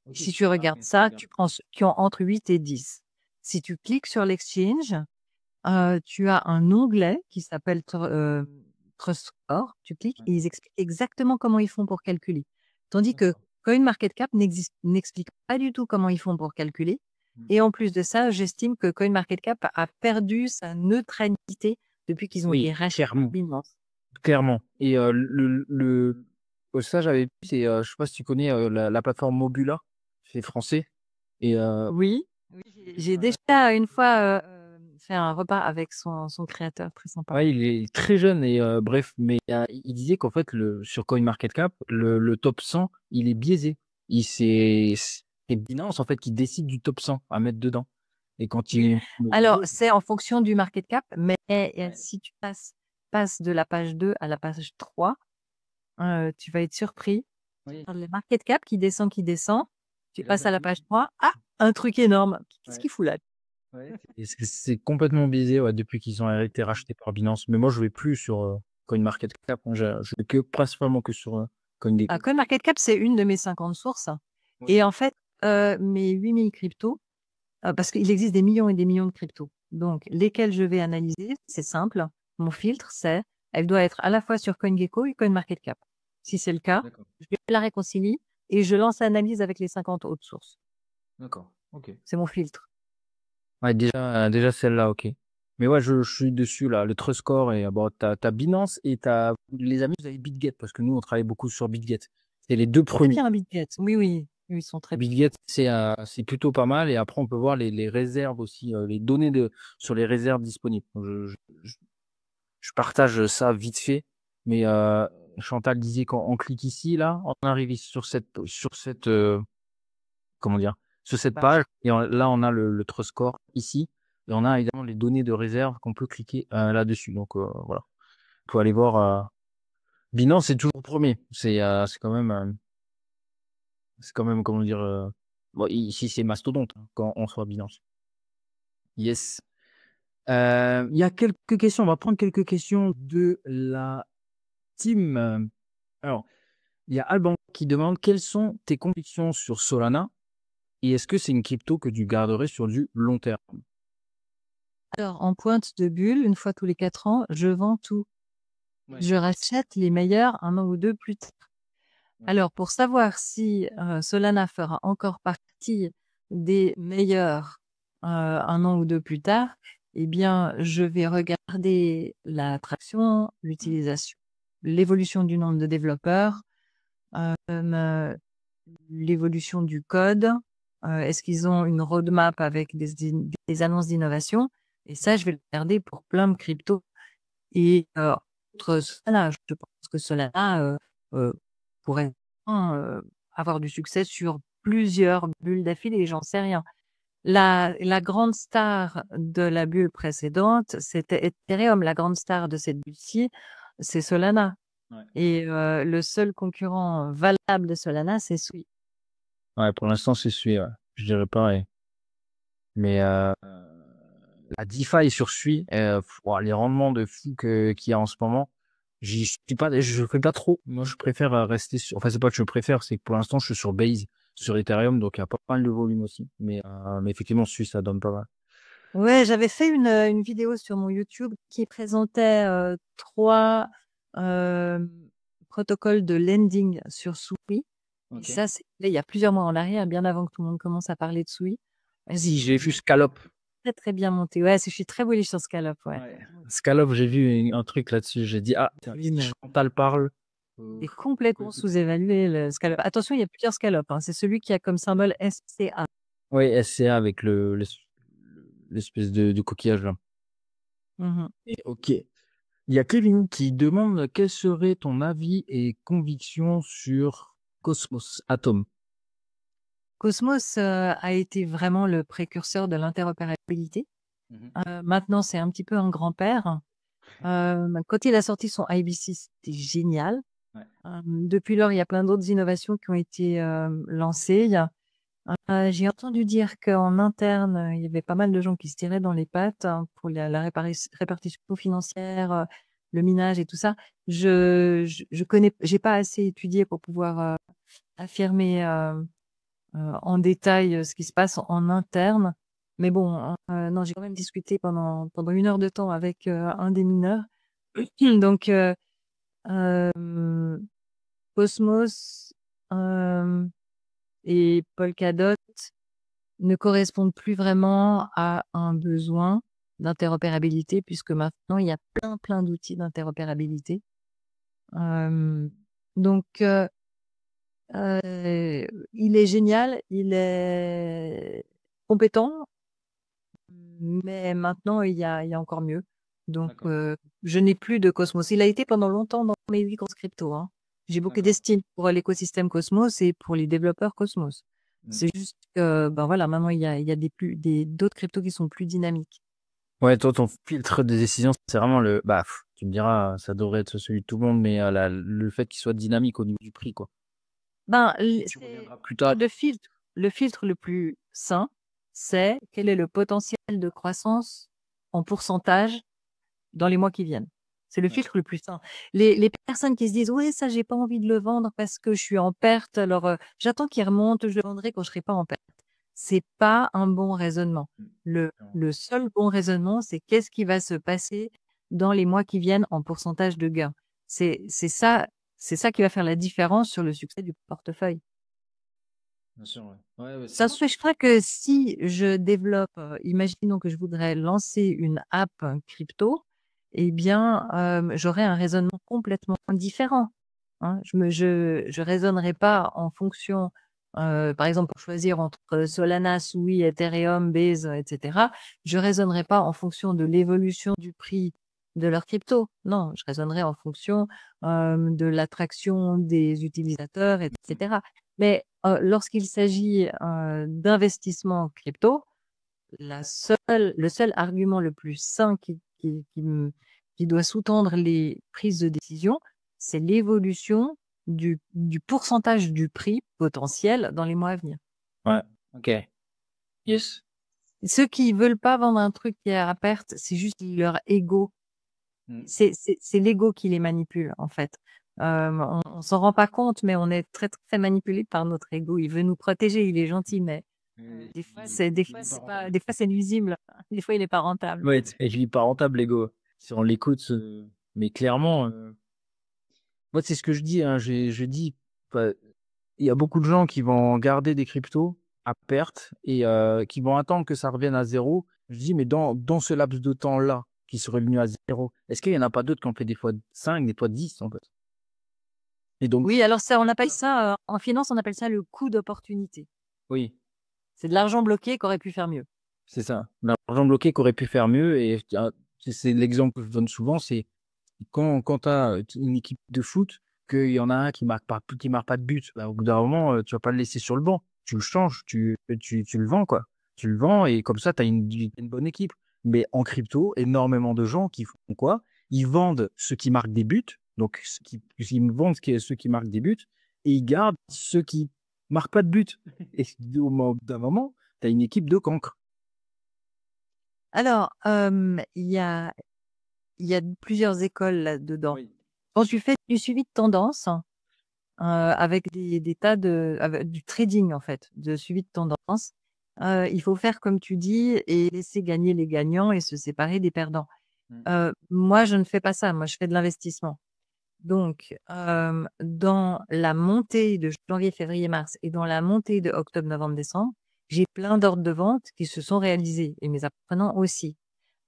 S1: Ok.
S2: Si tu
S1: Ah,
S2: regardes
S1: ok,
S2: ça,
S1: bien.
S2: tu prends ceux qui ont entre 8 et 10. Si tu cliques sur l'exchange, tu as un onglet qui s'appelle Trust Score. Tu cliques
S1: Ouais.
S2: et ils expliquent exactement comment ils font pour calculer. Tandis que
S1: D'accord.
S2: CoinMarketCap n'explique pas du tout comment ils font pour calculer.
S1: Mm.
S2: Et en plus de ça, j'estime que CoinMarketCap a perdu sa neutralité depuis qu'ils ont été
S1: Oui,
S2: rachetés par
S1: clairement.
S2: Binance.
S1: Clairement. Et ça, j'avais vu, c'est, je sais pas si tu connais la plateforme Mobula, c'est français. Et
S2: Oui, j'ai déjà une fois fait un repas avec son créateur, très sympa.
S1: ouais, il est très jeune et bref, mais il disait qu'en fait, sur CoinMarketCap, le top 100, il est biaisé. C'est Binance en fait qui décide du top 100 à mettre dedans. Et quand il
S2: Alors, c'est en fonction du market cap, mais
S1: Ouais.
S2: si tu passes de la page 2 à la page 3, tu vas être surpris.
S1: Oui.
S2: Le market cap qui descend, tu
S1: Et là,
S2: passes
S1: d'un
S2: à la
S1: coup,
S2: page 3, ah, un truc énorme. Qu'est-ce
S1: ouais.
S2: qu'il fout là?
S1: Ouais. Et c'est complètement biaisé ouais, depuis qu'ils ont été rachetés par Binance. Mais moi, je vais plus sur CoinMarketCap. Hein. Je vais que principalement que sur CoinGecko.
S2: CoinMarketCap, c'est une de mes 50 sources.
S1: Oui.
S2: Et en fait, mes 8000 cryptos, parce qu'il existe des millions et des millions de cryptos. Donc, lesquels je vais analyser, c'est simple. Mon filtre, elle doit être à la fois sur CoinGecko et CoinMarketCap. Si c'est le cas,
S1: D'accord.
S2: je la réconcilie et je lance l'analyse avec les 50 autres sources.
S1: D'accord. Ok.
S2: C'est mon filtre.
S1: Ouais, déjà celle-là, ok. Mais ouais, je suis dessus là, le Trust Score et bon, t'as Binance et les amis, vous avez BitGet parce que nous on travaille beaucoup sur BitGet. C'est les deux
S2: Très
S1: premiers.
S2: bien, BitGet. Oui, oui, ils sont très bien.
S1: BitGet, c'est plutôt pas mal et après on peut voir les réserves aussi, les données sur les réserves disponibles. Donc, je- je partage ça vite fait, mais Chantal disait quand on clique ici là, on arrive sur cette comment dire, sur cette page. Et là, on a le Trust Score ici. Et on a évidemment les données de réserve qu'on peut cliquer là-dessus. Donc voilà, il faut aller voir. Binance, c'est toujours premier. C'est quand même, comment dire. Bon, ici, c'est mastodonte hein, quand on soit Binance. Yes. Il y a quelques questions. On va prendre quelques questions de la team. Alors, il y a Alban qui demande quelles sont tes convictions sur Solana et est-ce que c'est une crypto que tu garderais sur du long terme?
S2: Alors, en pointe de bulle, une fois tous les 4 ans, je vends tout.
S1: Ouais.
S2: Je rachète les meilleurs un an ou deux plus tard.
S1: Ouais.
S2: Alors, pour savoir si Solana fera encore partie des meilleurs un an ou deux plus tard, eh bien, je vais regarder la traction, l'utilisation, l'évolution du nombre de développeurs, euh, l'évolution du code. Est-ce qu'ils ont une roadmap avec des annonces d'innovation? Et ça, je vais le regarder pour plein de cryptos. Et autre Solana, je pense que Solana euh, pourrait avoir du succès sur plusieurs bulles d'affilée, j'en sais rien. La grande star de la bulle précédente, c'était Ethereum. La grande star de cette bulle-ci, c'est Solana.
S1: Ouais.
S2: Et le seul concurrent valable de Solana, c'est Sui.
S1: Ouais, pour l'instant, c'est celui, ouais. Je dirais pareil. Mais la DeFi sur celui, les rendements de fou qu'il y a en ce moment, je fais pas trop. Moi, je préfère rester sur. Enfin, c'est pas que je préfère, c'est que pour l'instant, je suis sur Base, sur Ethereum, donc il y a pas mal de volume aussi. Mais effectivement, celui, ça donne pas mal.
S2: Ouais, j'avais fait une vidéo sur mon YouTube qui présentait 3 euh, protocoles de lending sur Sui. Et
S1: Ok.
S2: ça, là, il y a plusieurs mois en arrière, bien avant que tout le monde commence à parler de Sui.
S1: Si, j'ai vu Scalop.
S2: Très, très bien monté. Ouais, je suis très bullish sur Scalop, ouais.
S1: Ouais. Scalop, j'ai vu un truc là-dessus. J'ai dit, ah, tiens,
S2: Oui, mais
S1: Chantal parle.
S2: il est complètement sous-évalué, le Scalop. Attention, il y a plusieurs Scalop, hein. C'est celui qui a comme symbole SCA.
S1: Oui, SCA avec l'espèce de coquillage là.
S2: Mhm.
S1: Ok. Il y a Kevin qui demande quel serait ton avis et conviction sur Cosmos Atom.
S2: Cosmos a été vraiment le précurseur de l'interopérabilité. Maintenant, c'est un petit peu un grand-père. Quand il a sorti son IBC, c'était génial.
S1: Ouais.
S2: Depuis lors, il y a plein d'autres innovations qui ont été lancées. J'ai entendu dire qu'en interne, il y avait pas mal de gens qui se tiraient dans les pattes pour la répartition financière, le minage et tout ça. Je connais, j'ai pas assez étudié pour pouvoir affirmer en détail ce qui se passe en interne. Mais bon, non, j'ai quand même discuté pendant 1 heure de temps avec un des mineurs. Donc, euh, Cosmos et Polkadot ne correspondent plus vraiment à un besoin d'interopérabilité, puisque maintenant, il y a plein d'outils d'interopérabilité. Donc, il est génial, il est compétent, mais maintenant, il y a encore mieux. Donc, je n'ai plus de Cosmos. Il a été pendant longtemps dans mes 8 grosses cryptos, hein. J'ai beaucoup d'estime pour l'écosystème Cosmos et pour les développeurs Cosmos. C'est juste que, ben voilà, maintenant, il y a d'autres cryptos qui sont plus dynamiques.
S1: Ouais, toi, ton filtre de décision, c'est vraiment tu me diras, ça devrait être celui de tout le monde, mais le fait qu'il soit dynamique au niveau du prix, quoi.
S2: Ben,
S1: Tu reviendras plus tard.
S2: le filtre le plus sain, c'est quel est le potentiel de croissance en pourcentage dans les mois qui viennent. C'est le filtre le plus sain. Les personnes qui se disent, ouais, ça, j'ai pas envie de le vendre parce que je suis en perte, alors j'attends qu'il remonte, je le vendrai quand je serai pas en perte. C'est pas un bon raisonnement. Le seul bon raisonnement, c'est qu'est-ce qui va se passer dans les mois qui viennent en pourcentage de gain. C'est ça qui va faire la différence sur le succès du portefeuille.
S1: Bien sûr, ouais.
S2: Ça n'empêche pas que si je développe, imaginons que je voudrais lancer une app crypto, eh bien, j'aurais un raisonnement complètement différent, hein. Je raisonnerai pas en fonction, par exemple, pour choisir entre Solana, Sui, Ethereum, Base, etc. Je raisonnerai pas en fonction de l'évolution du prix de leur crypto. Non, je raisonnerai en fonction de l'attraction des utilisateurs, etc. Mais lorsqu'il s'agit d'investissement crypto, le seul argument le plus sain qui doit sous-tendre les prises de décision, c'est l'évolution du pourcentage du prix potentiel dans les mois à venir.
S1: Ouais, ok. Yes.
S2: Ceux qui veulent pas vendre un truc qui est à perte, c'est juste leur ego. C'est l'ego qui les manipule, en fait. On s'en rend pas compte, mais on est très, très manipulé par notre ego. Il veut nous protéger, il est gentil, mais des fois, c'est nuisible. Des fois, il est pas rentable.
S1: Ouais, et il est pas rentable, l'ego. Si on l'écoute, mais clairement, moi, c'est ce que je dis, hein, je dis, il y a beaucoup de gens qui vont garder des cryptos à perte et qui vont attendre que ça revienne à zéro. Je dis, mais dans ce laps de temps-là, qui serait venu à zéro, est-ce qu'il n'y en a pas d'autres qui ont fait des fois 5, des fois 10, en fait? Et donc,
S2: Oui, alors ça, on appelle ça, en finance, on appelle ça le coût d'opportunité.
S1: oui,
S2: C'est de l'argent bloqué qui aurait pu faire mieux.
S1: c'est ça. L'argent bloqué qui aurait pu faire mieux. Et c'est l'exemple que je donne souvent, c'est quand tu as une équipe de foot, qu'il y en a un qui marque pas de but, bah, au bout d'un moment, tu vas pas le laisser sur le banc. Tu le changes, tu le vends, quoi. Tu le vends et comme ça, tu as une bonne équipe. Mais en crypto, énormément de gens qui font quoi? Ils vendent ceux qui marquent des buts, donc ils vendent ceux qui marquent des buts, et ils gardent ceux qui marquent pas de but. Et au bout d'un moment, tu as une équipe de cancres.
S2: Alors, il y a plusieurs écoles là-dedans.
S1: Oui.
S2: Quand tu fais du suivi de tendance, avec des tas avec du trading, en fait, de suivi de tendance, il faut faire comme tu dis et laisser gagner les gagnants et se séparer des perdants. Moi, je ne fais pas ça. Moi, je fais de l'investissement. Donc, dans la montée de janvier, février, mars et dans la montée de octobre, novembre, décembre, j'ai plein d'ordres de vente qui se sont réalisés et mes apprenants aussi.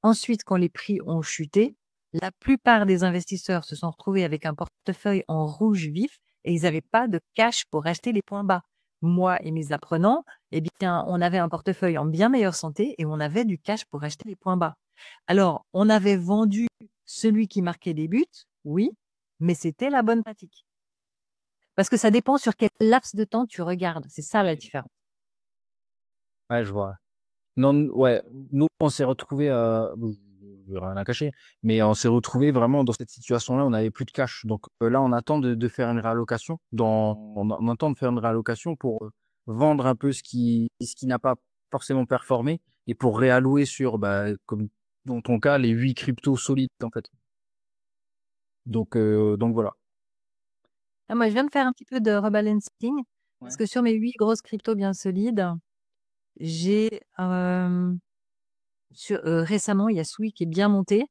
S2: Ensuite, quand les prix ont chuté, la plupart des investisseurs se sont retrouvés avec un portefeuille en rouge vif et ils n'avaient pas de cash pour acheter les points bas. Moi et mes apprenants, eh bien, on avait un portefeuille en bien meilleure santé et on avait du cash pour acheter les points bas. Alors, on avait vendu celui qui marquait des buts, oui, mais c'était la bonne pratique. Parce que ça dépend sur quel laps de temps tu regardes. C'est ça la différence.
S1: Ouais, je vois. Non, ouais, nous, on s'est retrouvés, rien à cacher, mais on s'est retrouvés vraiment dans cette situation-là, on n'avait plus de cash. Donc là, on attend de faire une réallocation. On attend de faire une réallocation pour vendre un peu ce qui n'a pas forcément performé et pour réallouer sur, comme dans ton cas, les 8 cryptos solides, en fait. Donc voilà.
S2: Moi, je viens de faire un petit peu de rebalancing. Parce que sur mes 8 grosses cryptos bien solides, j'ai récemment, il y a Sui qui est bien monté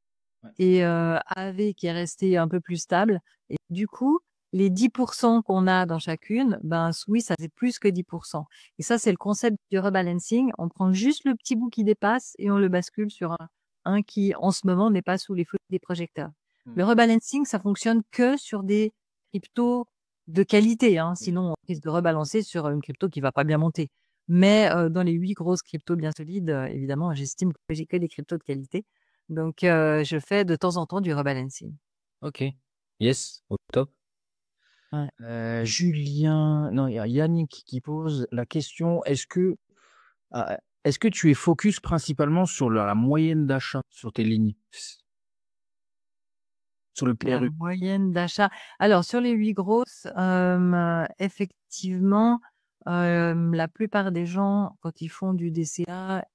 S2: et AAV qui est resté un peu plus stable. Et du coup, les 10% qu'on a dans chacune, ben Sui, ça fait plus que 10%. Et ça, c'est le concept du rebalancing. On prend juste le petit bout qui dépasse et on le bascule sur un qui, en ce moment, n'est pas sous les feux des projecteurs. Le rebalancing, ça fonctionne que sur des cryptos de qualité, hein. Sinon, on risque de rebalancer sur une crypto qui va pas bien monter. Mais dans les 8 grosses cryptos bien solides, évidemment, j'estime que j'ai que des cryptos de qualité. Donc, je fais de temps en temps du rebalancing.
S1: Ok. Yes, au top.
S2: Ouais.
S1: Julien, non, il y a Yannick qui pose la question, est-ce que tu es focus principalement sur la moyenne d'achat sur tes lignes? Sur le
S2: La
S1: PRU?
S2: moyenne d'achat. Alors, sur les 8 grosses, effectivement, la plupart des gens, quand ils font du DCA,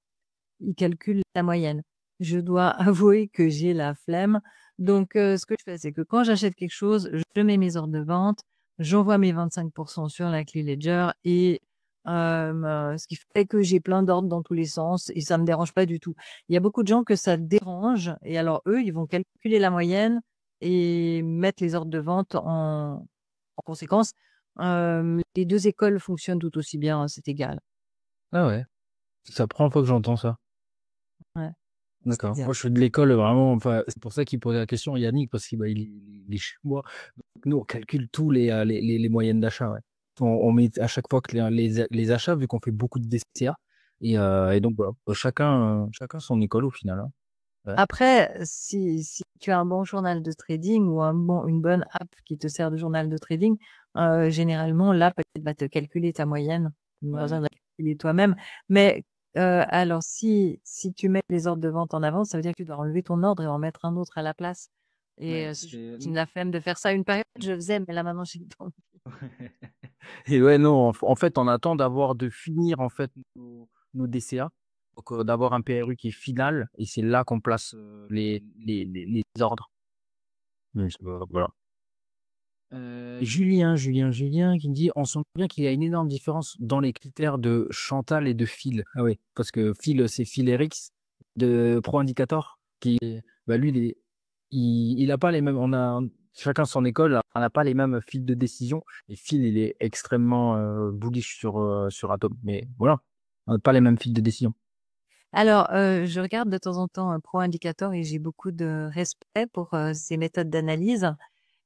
S2: ils calculent la moyenne. Je dois avouer que j'ai la flemme. Donc, ce que je fais, c'est que quand j'achète quelque chose, je mets mes ordres de vente, j'envoie mes 25% sur la clé Ledger et ce qui fait que j'ai plein d'ordres dans tous les sens et ça me dérange pas du tout. Il y a beaucoup de gens que ça dérange et alors eux, ils vont calculer la moyenne et mettre les ordres de vente en conséquence. Les deux écoles fonctionnent tout aussi bien, hein, c'est égal.
S1: Ah ouais, c'est la première fois que j'entends ça.
S2: Ouais.
S1: D'accord.
S2: bien.
S1: Moi, je suis de l'école vraiment. Enfin, c'est pour ça qu'il posait la question, Yannick, parce qu'il il est chez moi. Donc, nous, on calcule tous les moyennes d'achat. Ouais. On met à chaque fois que les achats, vu qu'on fait beaucoup de DCA. Et donc, voilà. Chacun son école au final. Hein. Ouais.
S2: Après, si tu as un bon journal de trading ou une bonne app qui te sert de journal de trading, généralement, l'app elle va te calculer ta moyenne. Tu n'as pas besoin de la calculer toi-même. Mais alors, si tu mets les ordres de vente en avant, ça veut dire que tu dois enlever ton ordre et en mettre un autre à la place. Et j'ai la flemme de faire ça. Une période, je faisais, mais là, maintenant, j'ai le temps.
S1: Et ouais, non, en fait, on attend de finir en fait nos DCA, donc d'avoir un PRU qui est final, et c'est là qu'on place les ordres. Voilà. Julien qui me dit, on sent bien qu'il y a une énorme différence dans les critères de Chantal et de Phil. Ah oui, parce que Phil, c'est Phil Erix de Pro Indicator, qui, bah lui, il a pas les mêmes, on a chacun son école, on n'a pas les mêmes fils de décision. Et Phil, il est extrêmement bullish sur Atom. Mais voilà, on n'a pas les mêmes fils de décision.
S2: Alors, je regarde de temps en temps un Pro Indicator et j'ai beaucoup de respect pour ses méthodes d'analyse.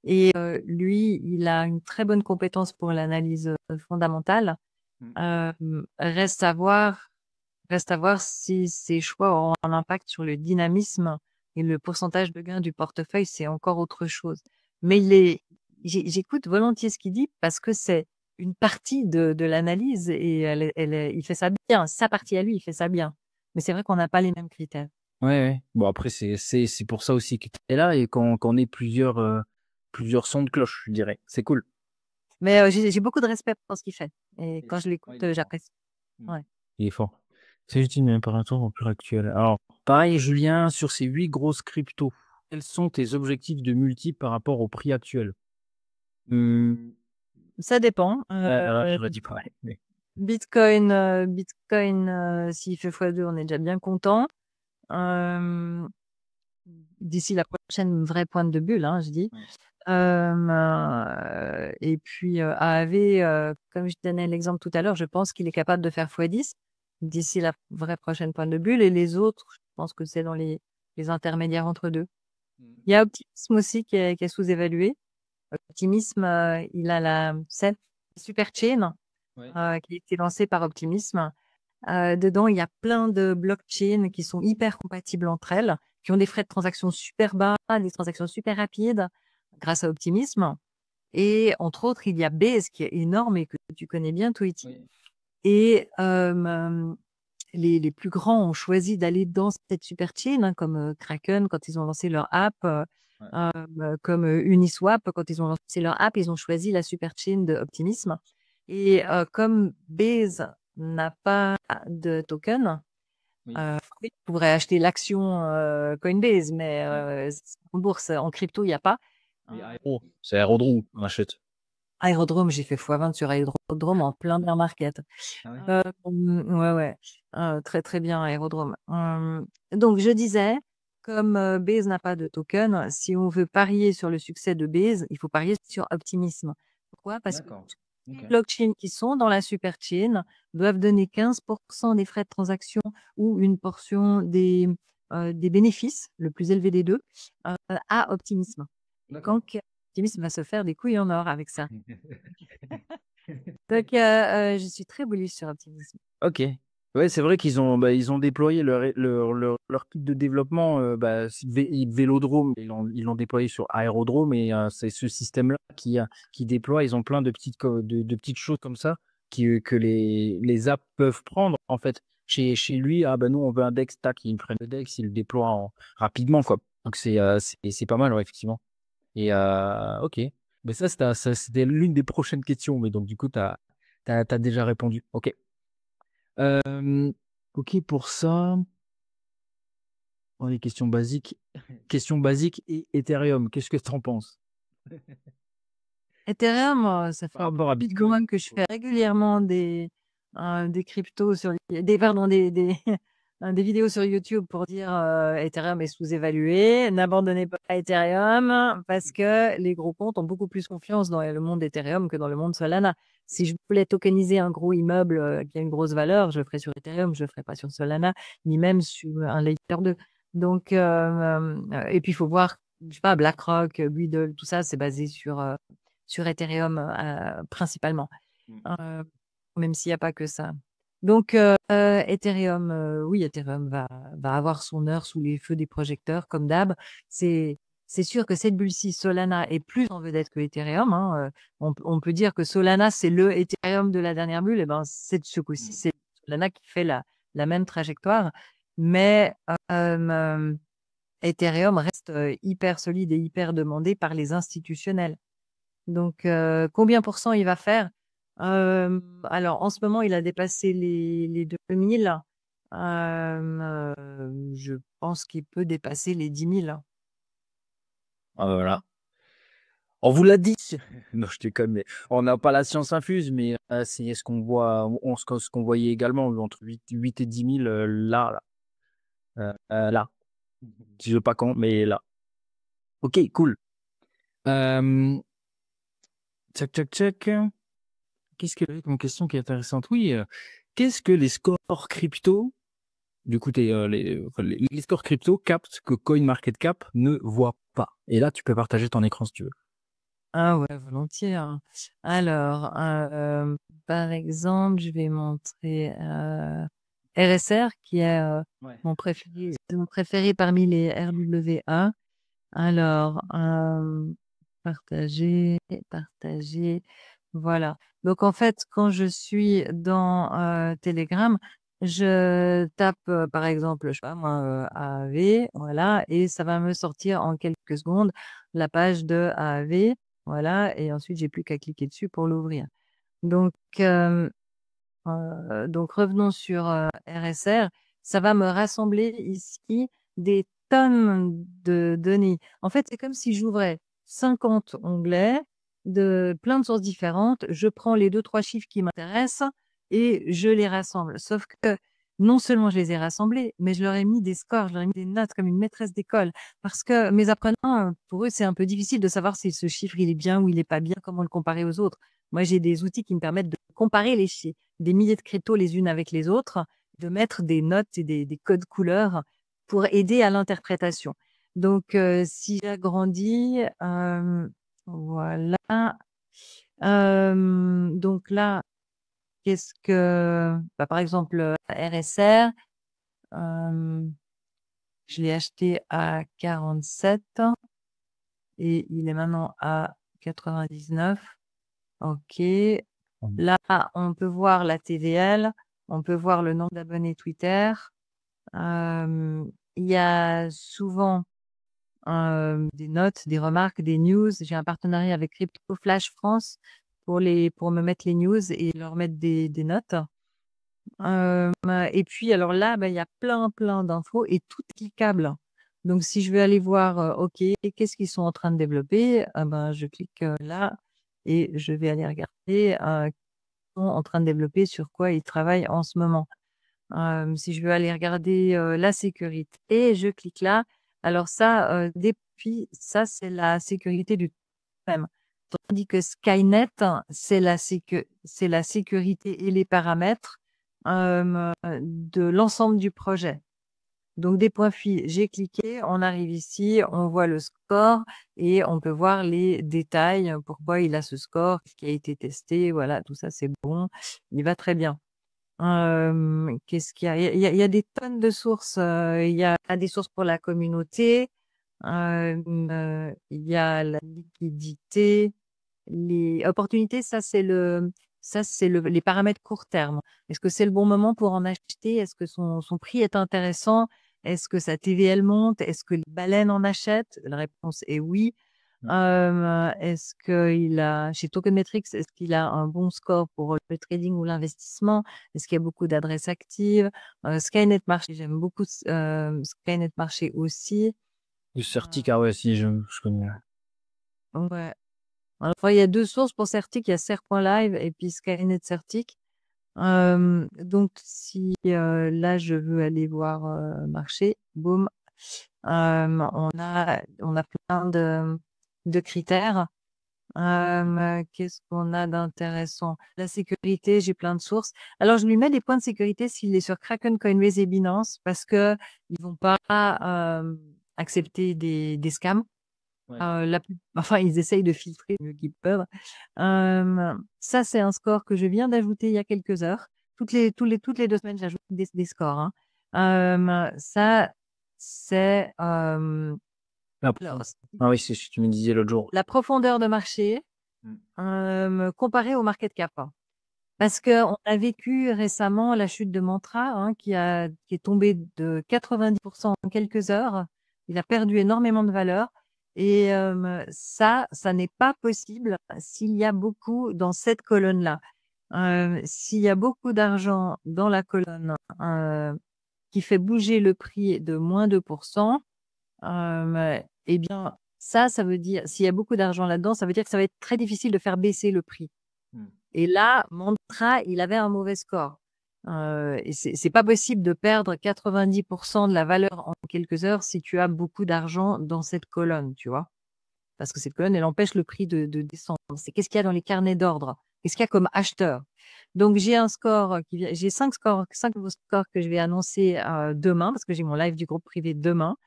S2: Et lui, il a une très bonne compétence pour l'analyse fondamentale. Reste à voir si ses choix auront un impact sur le dynamisme et le pourcentage de gain du portefeuille, c'est encore autre chose. Mais j'écoute volontiers ce qu'il dit parce que c'est une partie de l'analyse et il fait ça bien. Sa partie à lui, il fait ça bien. Mais c'est vrai qu'on n'a pas les mêmes critères.
S1: Ouais. Bon, après, c'est pour ça aussi que tu es là et qu'on ait plusieurs sons de cloche, je dirais. C'est cool.
S2: Mais j'ai beaucoup de respect pour ce qu'il fait. Et quand je l'écoute, j'apprécie. Ouais.
S1: Il est fort. C'est utile même par rapport au prix actuel. Alors, pareil, Julien, sur ces 8 grosses cryptos, quels sont tes objectifs de multi par rapport au prix actuel?
S2: Ça dépend.
S1: J'aurais dit pareil. Mais...
S2: Bitcoin, s'il fait x2, on est déjà bien content. D'ici la prochaine vraie pointe de bulle, hein, je dis. Et puis AAV, comme je donnais l'exemple tout à l'heure, je pense qu'il est capable de faire x10 d'ici la vraie prochaine pointe de bulle. Et les autres, je pense que c'est dans les intermédiaires entre deux. Il y a Optimism aussi qui est sous-évalué. Optimism, il a la super chain qui a été lancée par Optimism. Dedans, il y a plein de blockchains qui sont hyper compatibles entre elles, qui ont des frais de transaction super bas, des transactions super rapides grâce à Optimism. Et entre autres, il y a Base qui est énorme et que tu connais bien, Tweety. Oui. Et les plus grands ont choisi d'aller dans cette super chain, hein, comme Kraken quand ils ont lancé leur app, comme Uniswap quand ils ont lancé leur app, ils ont choisi la super chain de Optimism. Et comme Base n'a pas de token, il pourrait acheter l'action Coinbase, mais en bourse, en crypto, il n'y a pas.
S1: C'est Aerodrome, on achète.
S2: Aérodrome, j'ai fait x20 sur Aérodrome en plein bear market.
S1: Ah ouais.
S2: Ouais, ouais. Très, très bien, Aérodrome. Donc, je disais, comme Base n'a pas de token, si on veut parier sur le succès de Base, il faut parier sur Optimism. Pourquoi? Parce que
S1: D'accord.
S2: les
S1: Ok.
S2: blockchains qui sont dans la super chain doivent donner 15% des frais de transaction ou une portion des bénéfices, le plus élevé des deux, à Optimism.
S1: D'accord.
S2: Donc, Optimism va se faire des couilles en or avec ça. Donc, je suis très bullish sur Optimism.
S1: Ok. Ouais, c'est vrai ils ont déployé leur kit de développement, Vélodrome, ils l'ont déployé sur Aérodrome et c'est ce système-là qui déploie. Ils ont plein de de petites choses comme ça que les apps peuvent prendre en fait. Chez lui, ah ben nous on veut un Dex, tac, ils prennent le Dex, ils le déploient rapidement quoi. Donc c'est pas mal, ouais, effectivement. Et ok. Mais c'était l'une des prochaines questions, mais donc du coup t'as déjà répondu. Ok. Euh, ok pour ça. Oh, les questions basiques. Questions basiques et Ethereum. Qu'est-ce que tu en penses?
S2: Ethereum, ça fait
S1: Par rapport à
S2: Bitcoin
S1: Bitcoin.
S2: que je fais régulièrement des cryptos des vidéos sur YouTube pour dire Ethereum est sous-évalué. N'abandonnez pas Ethereum parce que les gros comptes ont beaucoup plus confiance dans le monde Ethereum que dans le monde Solana. Si je voulais tokeniser un gros immeuble qui a une grosse valeur, je le ferais sur Ethereum, je le ferais pas sur Solana, ni même sur un layer 2. Donc, et puis il faut voir, je sais pas, BlackRock, Beedle, tout ça, c'est basé sur Ethereum principalement,
S1: Mm.
S2: euh, même s'il n'y a pas que ça. Donc, Ethereum, oui, Ethereum va avoir son heure sous les feux des projecteurs, comme d'hab. C'est sûr que cette bulle-ci, Solana, est plus en vedette que Ethereum. Hein. On peut dire que Solana, c'est le Ethereum de la dernière bulle. Et ben, ce coup-ci,
S1: Mm.
S2: c'est Solana qui fait la même trajectoire. Mais Ethereum reste hyper solide et hyper demandé par les institutionnels. Donc, combien pour cent il va faire? Alors, en ce moment, il a dépassé les 2000. Je pense qu'il peut dépasser les 10 000.
S1: Ah, bah, voilà. On vous l'a dit. Non, je déconne, mais on n'a pas la science infuse, mais c'est ce qu'on voit, ce qu'on voyait également entre 8 et 10 000 là, là. Là. Je sais pas quand, mais là. Ok, cool. Euh, Tchac, tchac, tchac. Qu'est-ce que une question qui est intéressante? Oui, qu'est-ce que les scores crypto, du coup, les scores crypto captent que CoinMarketCap ne voit pas? Et là, tu peux partager ton écran si tu veux.
S2: Ah ouais, volontiers. Hein. Alors, par exemple, je vais montrer RSR, qui est
S1: Ouais.
S2: mon préféré parmi les RWA. Alors, partager, partager. Voilà. Donc, en fait, quand je suis dans Telegram, je tape, par exemple, je sais pas moi, AAV, voilà, et ça va me sortir en quelques secondes la page de AAV, voilà, et ensuite, j'ai plus qu'à cliquer dessus pour l'ouvrir. Donc, donc, revenons sur RSR. Ça va me rassembler ici des tonnes de données. En fait, c'est comme si j'ouvrais 50 onglets de plein de sources différentes. Je prends les 2, 3 chiffres qui m'intéressent et je les rassemble. Sauf que non seulement je les ai rassemblés, mais je leur ai mis des scores, je leur ai mis des notes comme une maîtresse d'école. Parce que mes apprenants, pour eux, c'est un peu difficile de savoir si ce chiffre, il est bien ou il est pas bien, comment le comparer aux autres. Moi, j'ai des outils qui me permettent de comparer les chiffres des milliers de crétos les unes avec les autres, de mettre des notes et des codes couleurs pour aider à l'interprétation. Donc, si j'agrandis, voilà. Donc là, qu'est-ce que, bah, par exemple, RSR, je l'ai acheté à 47 et il est maintenant à 99. OK. Là, on peut voir la TVL, on peut voir le nombre d'abonnés Twitter. Il y a souvent des notes, des remarques, des news. J'ai un partenariat avec Crypto Flash France pour me mettre les news et leur mettre des notes. Et puis, alors là, il y a plein d'infos et tout est cliquable. Donc, si je veux aller voir, OK, qu'est-ce qu'ils sont en train de développer, je clique là et je vais aller regarder qu'ils sont en train de développer, sur quoi ils travaillent en ce moment. Si je veux aller regarder la sécurité, je clique là. Alors ça, depuis, ça c'est la sécurité du même. Tandis que Skynet, c'est la sécurité et les paramètres de l'ensemble du projet. Donc des points j'ai cliqué, on arrive ici, on voit le score et on peut voir les détails, pourquoi il a ce score, ce qui a été testé, voilà, tout ça c'est bon, il va très bien. Qu'est-ce qu'il y a? Il y a des tonnes de sources. Il y a des sources pour la communauté. Il y a la liquidité, les opportunités. Les paramètres court terme. Est-ce que c'est le bon moment pour en acheter? Est-ce que son prix est intéressant? Est-ce que sa TVL monte? Est-ce que les baleines en achètent? La réponse est oui. Est-ce qu'il a, chez Token Metrics, est-ce qu'il a un bon score pour le trading ou l'investissement? Est-ce qu'il y a beaucoup d'adresses actives? Skynet Marché, j'aime beaucoup Skynet Marché aussi.
S1: Le Certic, ah ouais, si, je connais.
S2: Ouais. Alors, il y a deux sources pour Certic, il y a Cer.live et puis Skynet Certic. Donc, si là, je veux aller voir marché, boum, on a plein de critères. Qu'est-ce qu'on a d'intéressant? La sécurité, j'ai plein de sources. Alors, je lui mets des points de sécurité s'il est sur Kraken, Coinbase et Binance parce que ils vont pas accepter des scams.
S1: Ouais.
S2: Enfin, ils essayent de filtrer le mieux qu'ils peuvent. Ça, c'est un score que je viens d'ajouter il y a quelques heures. Toutes les 2 semaines, j'ajoute des scores. Hein. Ça, c'est alors,
S1: Ah oui, c'est ce que tu me disais l'autre jour.
S2: la profondeur de marché comparée au market cap. Hein. Parce que on a vécu récemment la chute de Mantra, hein, qui est tombée de 90% en quelques heures. Il a perdu énormément de valeur. Et ça n'est pas possible s'il y a beaucoup dans cette colonne-là. S'il y a beaucoup d'argent dans la colonne qui fait bouger le prix de moins 2%, eh bien, ça veut dire, s'il y a beaucoup d'argent là-dedans, ça veut dire que ça va être très difficile de faire baisser le prix. Et là, Mantra, il avait un mauvais score. Et c'est pas possible de perdre 90% de la valeur en quelques heures si tu as beaucoup d'argent dans cette colonne, tu vois. Parce que cette colonne, elle empêche le prix de descendre. C'est qu'est-ce qu'il y a dans les carnets d'ordre? Qu'est-ce qu'il y a comme acheteur? Donc, j'ai un score j'ai 5 nouveaux scores que je vais annoncer demain, parce que j'ai mon live du groupe privé demain.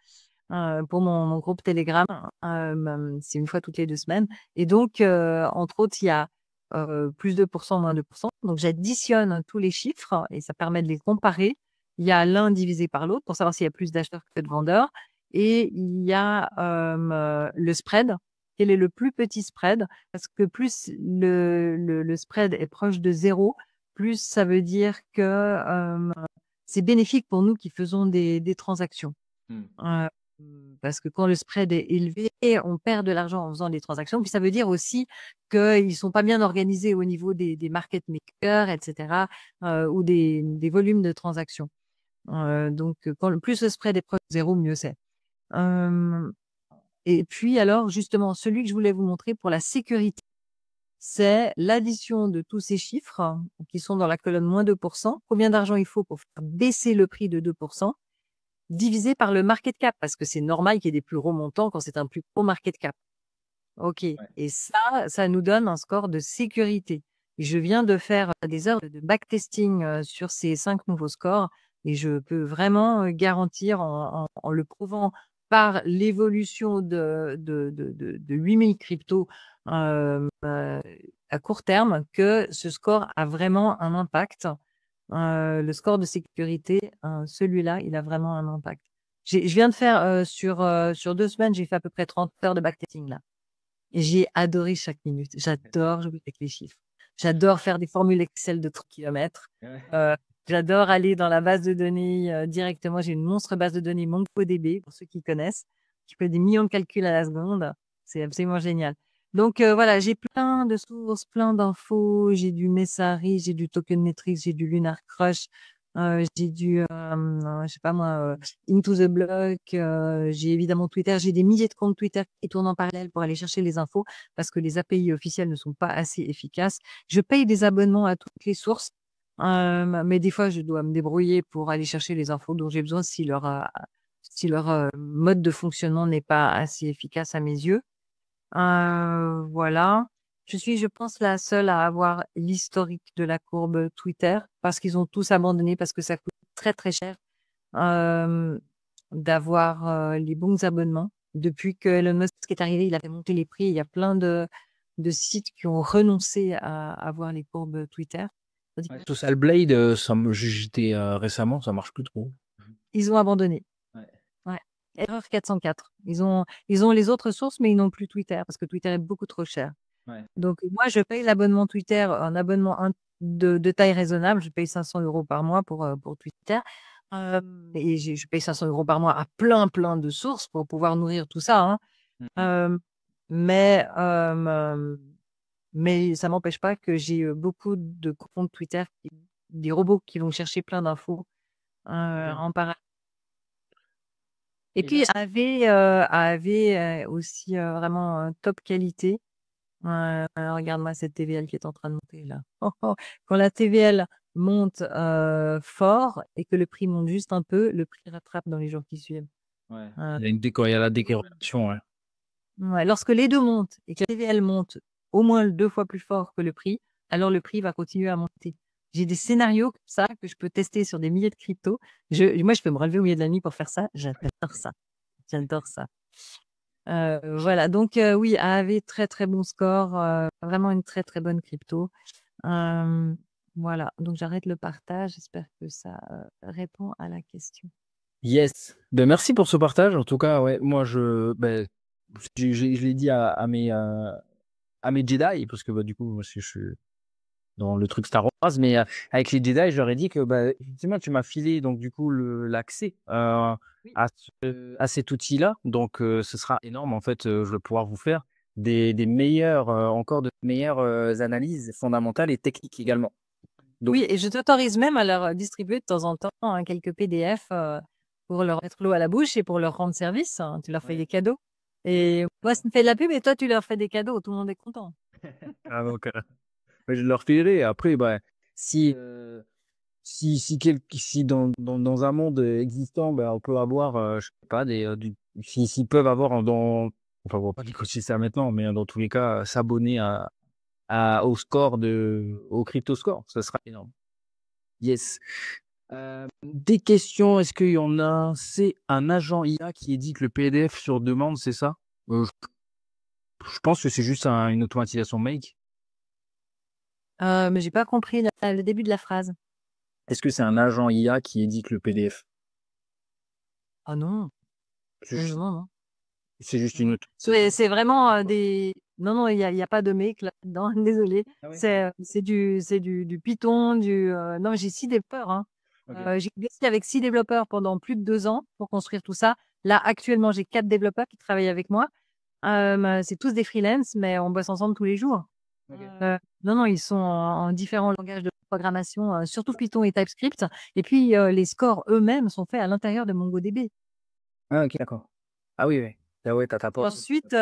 S2: Pour mon groupe Telegram, c'est une fois toutes les 2 semaines. Et donc, entre autres, il y a plus 2%, moins 2%. Donc, j'additionne tous les chiffres et ça permet de les comparer. Il y a l'un divisé par l'autre pour savoir s'il y a plus d'acheteurs que de vendeurs. Et il y a le spread. Quel est le plus petit spread? Parce que plus le spread est proche de 0, plus ça veut dire que c'est bénéfique pour nous qui faisons des transactions. Parce que quand le spread est élevé, on perd de l'argent en faisant des transactions. Puis ça veut dire aussi qu'ils sont pas bien organisés au niveau des market makers, etc., ou des volumes de transactions. Donc, plus le spread est proche de 0, mieux c'est. Et puis alors, justement, celui que je voulais vous montrer pour la sécurité, c'est l'addition de tous ces chiffres qui sont dans la colonne moins 2%. Combien d'argent il faut pour faire baisser le prix de 2%? Divisé par le market cap, parce que c'est normal qu'il y ait des plus gros montants quand c'est un plus gros market cap. OK. Ouais. Et ça nous donne un score de sécurité. Et je viens de faire des heures de backtesting sur ces 5 nouveaux scores et je peux vraiment garantir en le prouvant par l'évolution de 8000 cryptos à court terme que ce score a vraiment un impact. Le score de sécurité, celui-là, il a vraiment un impact. Je viens de faire sur 2 semaines, j'ai fait à peu près 30 heures de backtesting là. Et j'ai adoré chaque minute. J'adore jouer avec les chiffres. J'adore faire des formules Excel de 3 kilomètres. J'adore aller dans la base de données directement. J'ai une monstre base de données MongoDB, pour ceux qui connaissent, qui fait des millions de calculs à la seconde. C'est absolument génial. Donc voilà, j'ai plein de sources, plein d'infos. J'ai du Messari, j'ai du Token Metrics, j'ai du Lunar Crush. J'ai je sais pas moi, Into the Block, j'ai évidemment Twitter, j'ai des milliers de comptes Twitter qui tournent en parallèle pour aller chercher les infos parce que les API officielles ne sont pas assez efficaces. Je paye des abonnements à toutes les sources, mais des fois, je dois me débrouiller pour aller chercher les infos dont j'ai besoin si leur mode de fonctionnement n'est pas assez efficace à mes yeux. Voilà. Je suis, je pense, la seule à avoir l'historique de la courbe Twitter parce qu'ils ont tous abandonné parce que ça coûte très très cher euh, d'avoir les bons abonnements. Depuis que Elon Musk est arrivé, il a fait monter les prix. Il y a plein de sites qui ont renoncé à avoir les courbes Twitter.
S1: Social Blade, j'étais récemment, ça marche plus trop.
S2: Ils ont abandonné.
S1: Ouais.
S2: Ouais. Erreur 404. Ils ont les autres sources, mais ils n'ont plus Twitter parce que Twitter est beaucoup trop cher.
S1: Ouais.
S2: Donc, moi, je paye l'abonnement Twitter, un abonnement de taille raisonnable. Je paye 500 € par mois pour Twitter. Et je paye 500 € par mois à plein de sources pour pouvoir nourrir tout ça. Hein. Mais ça m'empêche pas que j'ai beaucoup de comptes Twitter, des robots qui vont chercher plein d'infos en parallèle. Et puis, avait aussi vraiment top qualité. Regarde-moi cette TVL qui est en train de monter là. Quand la TVL monte fort et que le prix monte juste un peu, le prix rattrape dans les jours qui suivent.
S1: Ouais. Il y a la décorrélation. Ouais.
S2: Ouais, lorsque les deux montent et que la TVL monte au moins 2 fois plus fort que le prix, alors le prix va continuer à monter. J'ai des scénarios comme ça que je peux tester sur des milliers de cryptos. Moi, je peux me relever au milieu de la nuit pour faire ça. J'adore ça. J'adore ça. Voilà, donc oui, AAV, très très bon score, vraiment une très très bonne crypto. Voilà, donc j'arrête le partage, j'espère que ça répond à la question.
S1: Yes. Ben, merci pour ce partage. En tout cas, ouais, moi, je l'ai dit à mes Jedi, parce que du coup, moi, je suis dans le truc Star Wars, mais avec les Jedi, je leur ai dit que effectivement, tu m'as filé donc du coup l'accès à cet outil-là. Donc, ce sera énorme. En fait, je vais pouvoir vous faire des meilleures, encore de meilleures analyses fondamentales et techniques également. Donc,
S2: oui, et je t'autorise même à leur distribuer de temps en temps quelques PDF pour leur mettre l'eau à la bouche et pour leur rendre service. Hein. Tu leur fais des cadeaux. Et moi, ça me fait de la pub et toi, tu leur fais des cadeaux. Tout le monde est content.
S1: donc, je leur filerai. Après, si dans un monde existant, on peut avoir, je sais pas, s'ils peuvent avoir enfin, on va pas négocier ça maintenant, mais dans tous les cas, s'abonner au score au crypto score, ça sera énorme. Yes. Des questions, est-ce qu'il y en a? C'est un agent IA qui édite le PDF sur demande, c'est ça? Je pense que c'est juste une automatisation make.
S2: Mais j'ai pas compris le début de la phrase.
S1: Est-ce que c'est un agent IA qui édite le PDF?
S2: Ah non. Non.
S1: C'est juste une autre.
S2: C'est vraiment des. Non, il y a pas de make là-dedans. Désolé.
S1: Ah oui.
S2: C'est du Python, Non, j'ai 6 développeurs. Hein.
S1: Okay.
S2: J'ai bossé avec 6 développeurs pendant plus de 2 ans pour construire tout ça. Là, actuellement, j'ai 4 développeurs qui travaillent avec moi. C'est tous des freelances, mais on bosse ensemble tous les jours. Okay. Non, ils sont en différents langages de programmation, surtout Python et TypeScript. Et puis, les scores eux-mêmes sont faits à l'intérieur de MongoDB.
S1: Ah, ok, d'accord. Ah oui, oui. Ah ouais, t'as ta porte.
S2: Ensuite,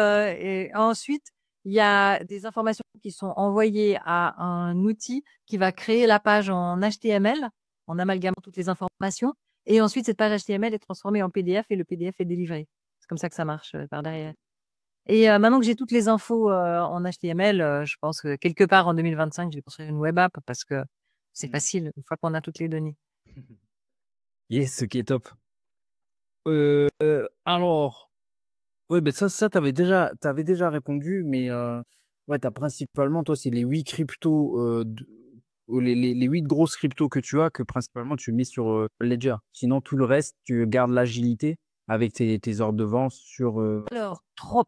S2: il y a des informations qui sont envoyées à un outil qui va créer la page en HTML, en amalgamant toutes les informations. Et ensuite, cette page HTML est transformée en PDF et le PDF est délivré. C'est comme ça que ça marche par derrière. Et maintenant que j'ai toutes les infos en HTML, je pense que quelque part en 2025, je vais construire une web app parce que c'est facile une fois qu'on a toutes les données.
S1: Yes, ce qui est top. Alors, ouais, ça t'avais déjà répondu, mais ouais, t'as principalement, toi, c'est les 8 cryptos, les 8 grosses cryptos que tu as, que principalement tu mets sur Ledger. Sinon, tout le reste, tu gardes l'agilité avec tes ordres de vente sur.
S2: Alors,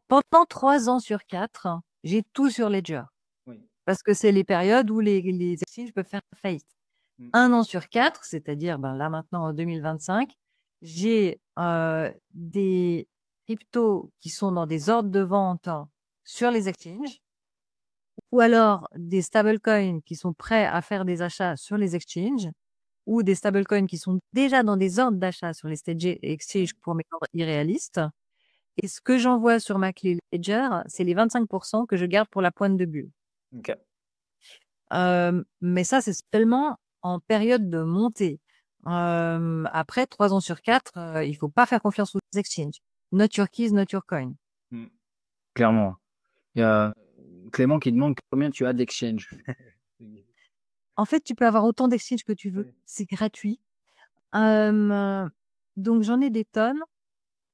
S2: pendant 3 ans sur 4, j'ai tout sur Ledger. Oui. Parce que c'est les périodes où les exchanges peuvent faire faillite. 1 an sur 4, c'est-à-dire là maintenant en 2025, j'ai des cryptos qui sont dans des ordres de vente sur les exchanges ou alors des stablecoins qui sont prêts à faire des achats sur les exchanges ou des stablecoins qui sont déjà dans des ordres d'achat sur les exchanges pour mes ordres irréalistes. Et ce que j'envoie sur ma clé Ledger, c'est les 25% que je garde pour la pointe de bulle.
S1: Ok.
S2: Mais ça, c'est seulement en période de montée. Après, 3 ans sur 4, il faut pas faire confiance aux exchanges. Not your keys, not your coin.
S1: Clairement. Il y a Clément qui demande combien tu as d'exchange.
S2: En fait, tu peux avoir autant d'exchanges que tu veux.
S1: Ouais.
S2: C'est gratuit. Donc, j'en ai des tonnes.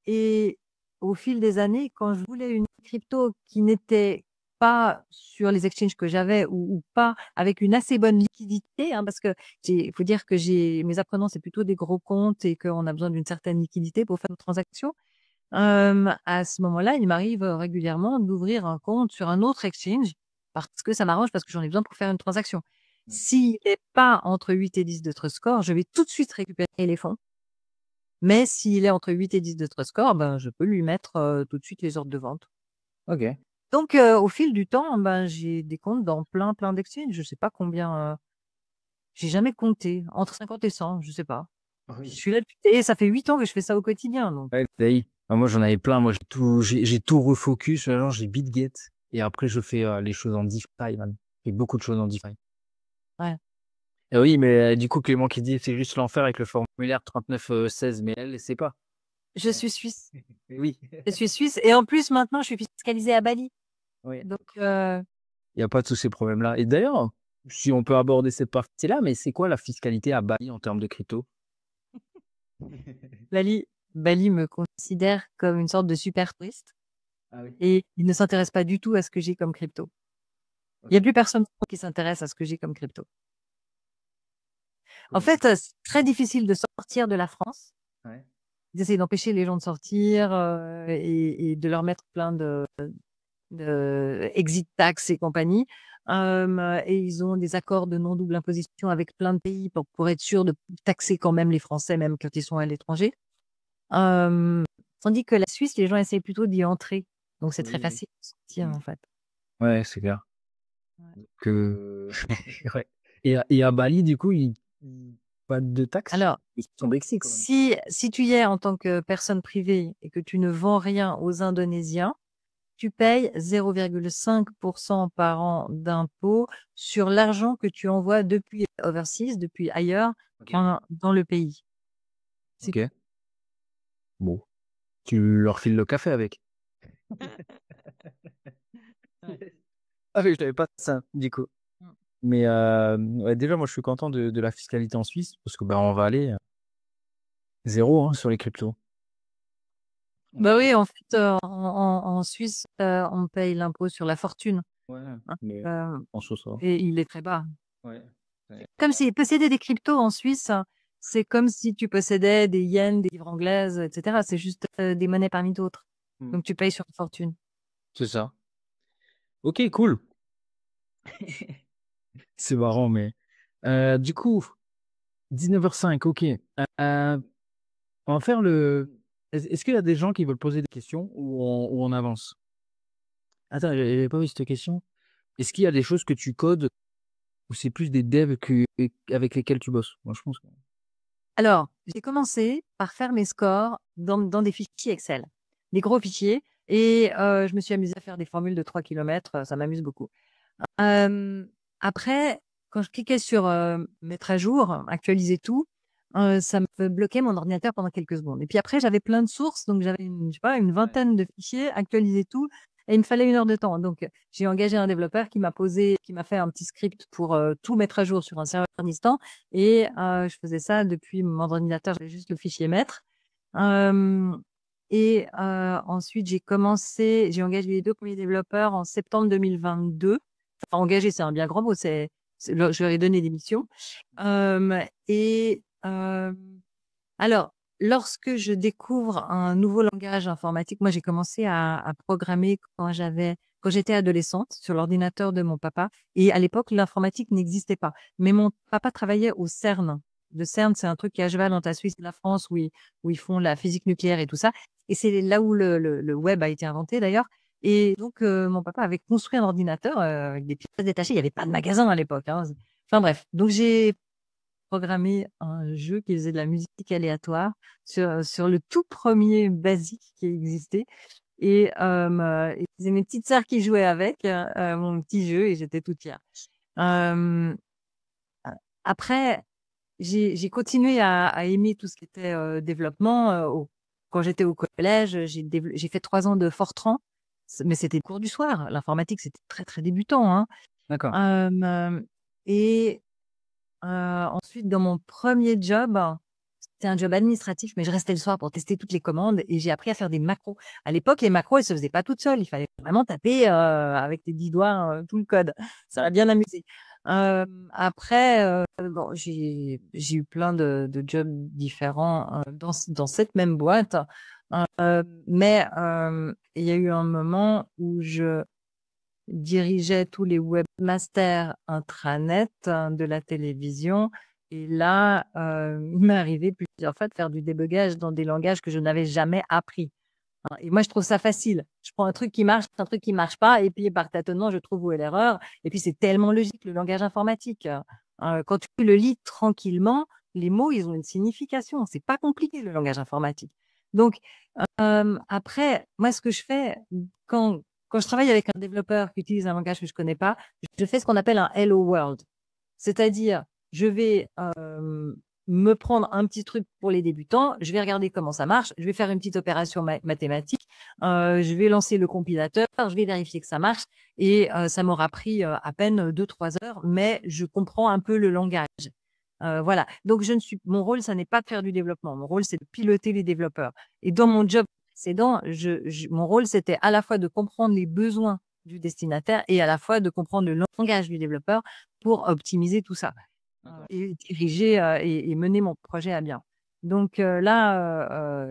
S2: Et au fil des années, quand je voulais une crypto qui n'était pas sur les exchanges que j'avais ou pas avec une assez bonne liquidité, hein, parce que il faut dire que mes apprenants, c'est plutôt des gros comptes et qu'on a besoin d'une certaine liquidité pour faire nos transactions. À ce moment-là, il m'arrive régulièrement d'ouvrir un compte sur un autre exchange parce que ça m'arrange, parce que j'en ai besoin pour faire une transaction. S'il n'est pas entre 8 et 10 de Trust Score, je vais tout de suite récupérer les fonds. Mais s'il est entre 8 et 10 de Trust Score, ben, je peux lui mettre tout de suite les ordres de vente.
S1: Ok.
S2: Donc, au fil du temps, ben, j'ai des comptes dans plein d'exchanges. Je sais pas combien. J'ai jamais compté. Entre 50 et 100, je sais pas. Je suis là et ça fait 8 ans que je fais ça au quotidien. Donc.
S1: Ouais, moi, j'en avais plein. Moi, j'ai tout refocus. Genre, j'ai BitGet. Et après, je fais les choses en DeFi, man. Je fais beaucoup de choses en DeFi.
S2: Ouais.
S1: Et oui, mais du coup, Clément qui dit c'est juste l'enfer avec le formulaire 3916, mais elle ne sait pas.
S2: Je suis suisse.
S1: Oui.
S2: Je suis suisse. Et en plus, maintenant, je suis fiscalisée à Bali.
S1: Oui.
S2: Donc,
S1: Il n'y a pas tous ces problèmes-là. Et d'ailleurs, si on peut aborder cette partie-là, mais c'est quoi la fiscalité à Bali en termes de crypto?
S2: Bali me considère comme une sorte de super touriste.
S1: Ah oui.
S2: Et il ne s'intéresse pas du tout à ce que j'ai comme crypto. Il n'y a plus personne qui s'intéresse à ce que j'ai comme crypto. En fait, c'est très difficile de sortir de la France.
S1: Ouais.
S2: Ils essayent d'empêcher les gens de sortir et de leur mettre plein de exit tax et compagnie. Et ils ont des accords de non-double imposition avec plein de pays pour être sûr de taxer quand même les Français, même quand ils sont à l'étranger. Tandis que la Suisse, les gens essayent plutôt d'y entrer. Donc, c'est très facile de sortir, en fait.
S1: Ouais, c'est clair.
S2: Ouais.
S1: Que... ouais. Et à Bali, du coup, pas de taxes?
S2: Alors,
S1: Ils sont Mexique.
S2: si tu y es en tant que personne privée et que tu ne vends rien aux Indonésiens, tu payes 0,5% par an d'impôt sur l'argent que tu envoies depuis overseas, depuis ailleurs, dans le pays.
S1: Ok. Bon. Tu leur files le café avec. Ah oui, je n'avais pas ça, du coup. Mais ouais, déjà, moi, je suis content de la fiscalité en Suisse parce que on va aller zéro sur les cryptos.
S2: Bah oui, en fait, en Suisse, on paye l'impôt sur la fortune.
S1: Ouais,
S2: Hein.
S1: mais en soi, ça va.
S2: Et il est très bas.
S1: Ouais.
S2: Comme si posséder des cryptos en Suisse, c'est comme si tu possédais des yens, des livres anglaises, etc. C'est juste des monnaies parmi d'autres. Donc tu payes sur une fortune.
S1: C'est ça. Ok, cool. C'est marrant, mais du coup, 19h05, ok. On va faire le. Est-ce qu'il y a des gens qui veulent poser des questions ou on avance? Attends, j'avais pas vu cette question. Est-ce qu'il y a des choses que tu codes ou c'est plus des devs avec lesquels tu bosses? Moi, je pense que.
S2: Alors, j'ai commencé par faire mes scores dans des fichiers Excel, des gros fichiers, et je me suis amusée à faire des formules de 3 km, ça m'amuse beaucoup. Après, quand je cliquais sur mettre à jour, actualiser tout, ça me bloquait mon ordinateur pendant quelques secondes. Et puis après, j'avais plein de sources, donc j'avais une vingtaine de fichiers, actualiser tout, et il me fallait 1 heure de temps. Donc, j'ai engagé un développeur qui m'a fait un petit script pour tout mettre à jour sur un serveur distant, et je faisais ça depuis mon ordinateur, j'avais juste le fichier maître. Ensuite, j'ai engagé les 2 premiers développeurs en septembre 2022. Enfin, engagé, c'est un bien grand mot, je leur ai donné des missions. Alors, lorsque je découvre un nouveau langage informatique, moi, j'ai commencé à programmer quand j'étais adolescente sur l'ordinateur de mon papa. Et à l'époque, l'informatique n'existait pas. Mais mon papa travaillait au CERN. Le CERN, c'est un truc qui est à cheval entre la Suisse et la France où ils font la physique nucléaire et tout ça. Et c'est là où le web a été inventé d'ailleurs. Et donc, mon papa avait construit un ordinateur avec des pièces détachées. Il n'y avait pas de magasin à l'époque. Hein. Enfin bref, donc j'ai programmé un jeu qui faisait de la musique aléatoire sur le tout premier Basic qui existait. Et c'est mes petites sœurs qui jouaient avec mon petit jeu et j'étais toute fière. Euh, Après, j'ai continué à aimer tout ce qui était développement. Quand j'étais au collège, j'ai fait 3 ans de Fortran, mais c'était le cours du soir. L'informatique, c'était très, très débutant, hein.
S1: D'accord.
S2: Et ensuite, dans mon premier job, c'était un job administratif, mais je restais le soir pour tester toutes les commandes et j'ai appris à faire des macros. À l'époque, les macros, elles se faisaient pas toutes seules. Il fallait vraiment taper avec tes 10 doigts tout le code. Ça m'a bien amusé. Après, bon, j'ai eu plein de jobs différents dans cette même boîte. Mais il y a eu un moment où je dirigeais tous les webmasters intranet de la télévision. Et là, il m'est arrivé plusieurs fois de faire du débugage dans des langages que je n'avais jamais appris. Et moi, je trouve ça facile. Je prends un truc qui marche, un truc qui marche pas, et puis par tâtonnement, je trouve où est l'erreur. Et puis, c'est tellement logique, le langage informatique. Quand tu le lis tranquillement, les mots, ils ont une signification. C'est pas compliqué, le langage informatique. Donc, après, moi, ce que je fais quand je travaille avec un développeur qui utilise un langage que je connais pas, je fais ce qu'on appelle un Hello World. C'est-à-dire, je vais me prendre un petit truc pour les débutants, je vais regarder comment ça marche, je vais faire une petite opération mathématique, je vais lancer le compilateur, je vais vérifier que ça marche et ça m'aura pris à peine 2-3 heures, mais je comprends un peu le langage. Voilà. Donc, mon rôle, ça n'est pas de faire du développement. Mon rôle, c'est de piloter les développeurs. Et dans mon job précédent, mon rôle, c'était à la fois de comprendre les besoins du destinataire et à la fois de comprendre le langage du développeur pour optimiser tout ça et diriger et mener mon projet à bien. Donc là,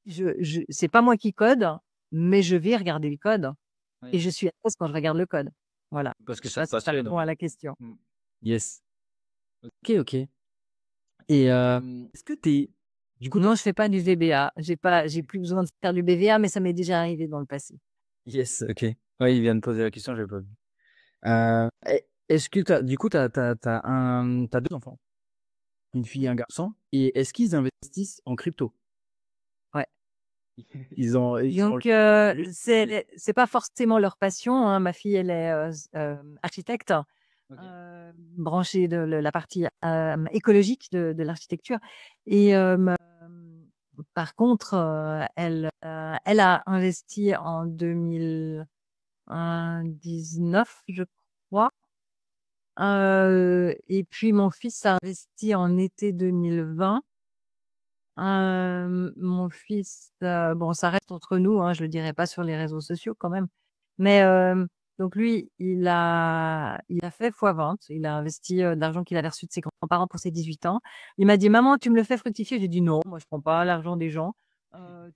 S2: c'est pas moi qui code, mais je vais regarder le code et je suis à l'aise quand je regarde le code. Voilà.
S1: Parce que
S2: Ça répond à la question.
S1: Yes. Ok, ok. Et est-ce que t'es...
S2: Du coup, non, je fais pas du VBA. J'ai plus besoin de faire du BVA, mais ça m'est déjà arrivé dans le passé.
S1: Yes, ok. Oui, il vient de poser la question, j'avais pas vu. Est-ce que t'as 2 enfants, une fille et un garçon, et est-ce qu'ils investissent en crypto?
S2: Ouais.
S1: Donc,
S2: c'est pas forcément leur passion, hein. Ma fille, elle est architecte, branchée de la partie écologique de l'architecture. Et par contre, elle a investi en 2019, je crois. Et puis mon fils a investi en été 2020. Mon fils, bon, ça reste entre nous, hein, je le dirai pas sur les réseaux sociaux quand même. Mais donc lui, il a fait x20. Il a investi de l'argent qu'il avait reçu de ses grands-parents pour ses 18 ans. Il m'a dit, maman, tu me le fais fructifier? J'ai dit non, moi je prends pas l'argent des gens.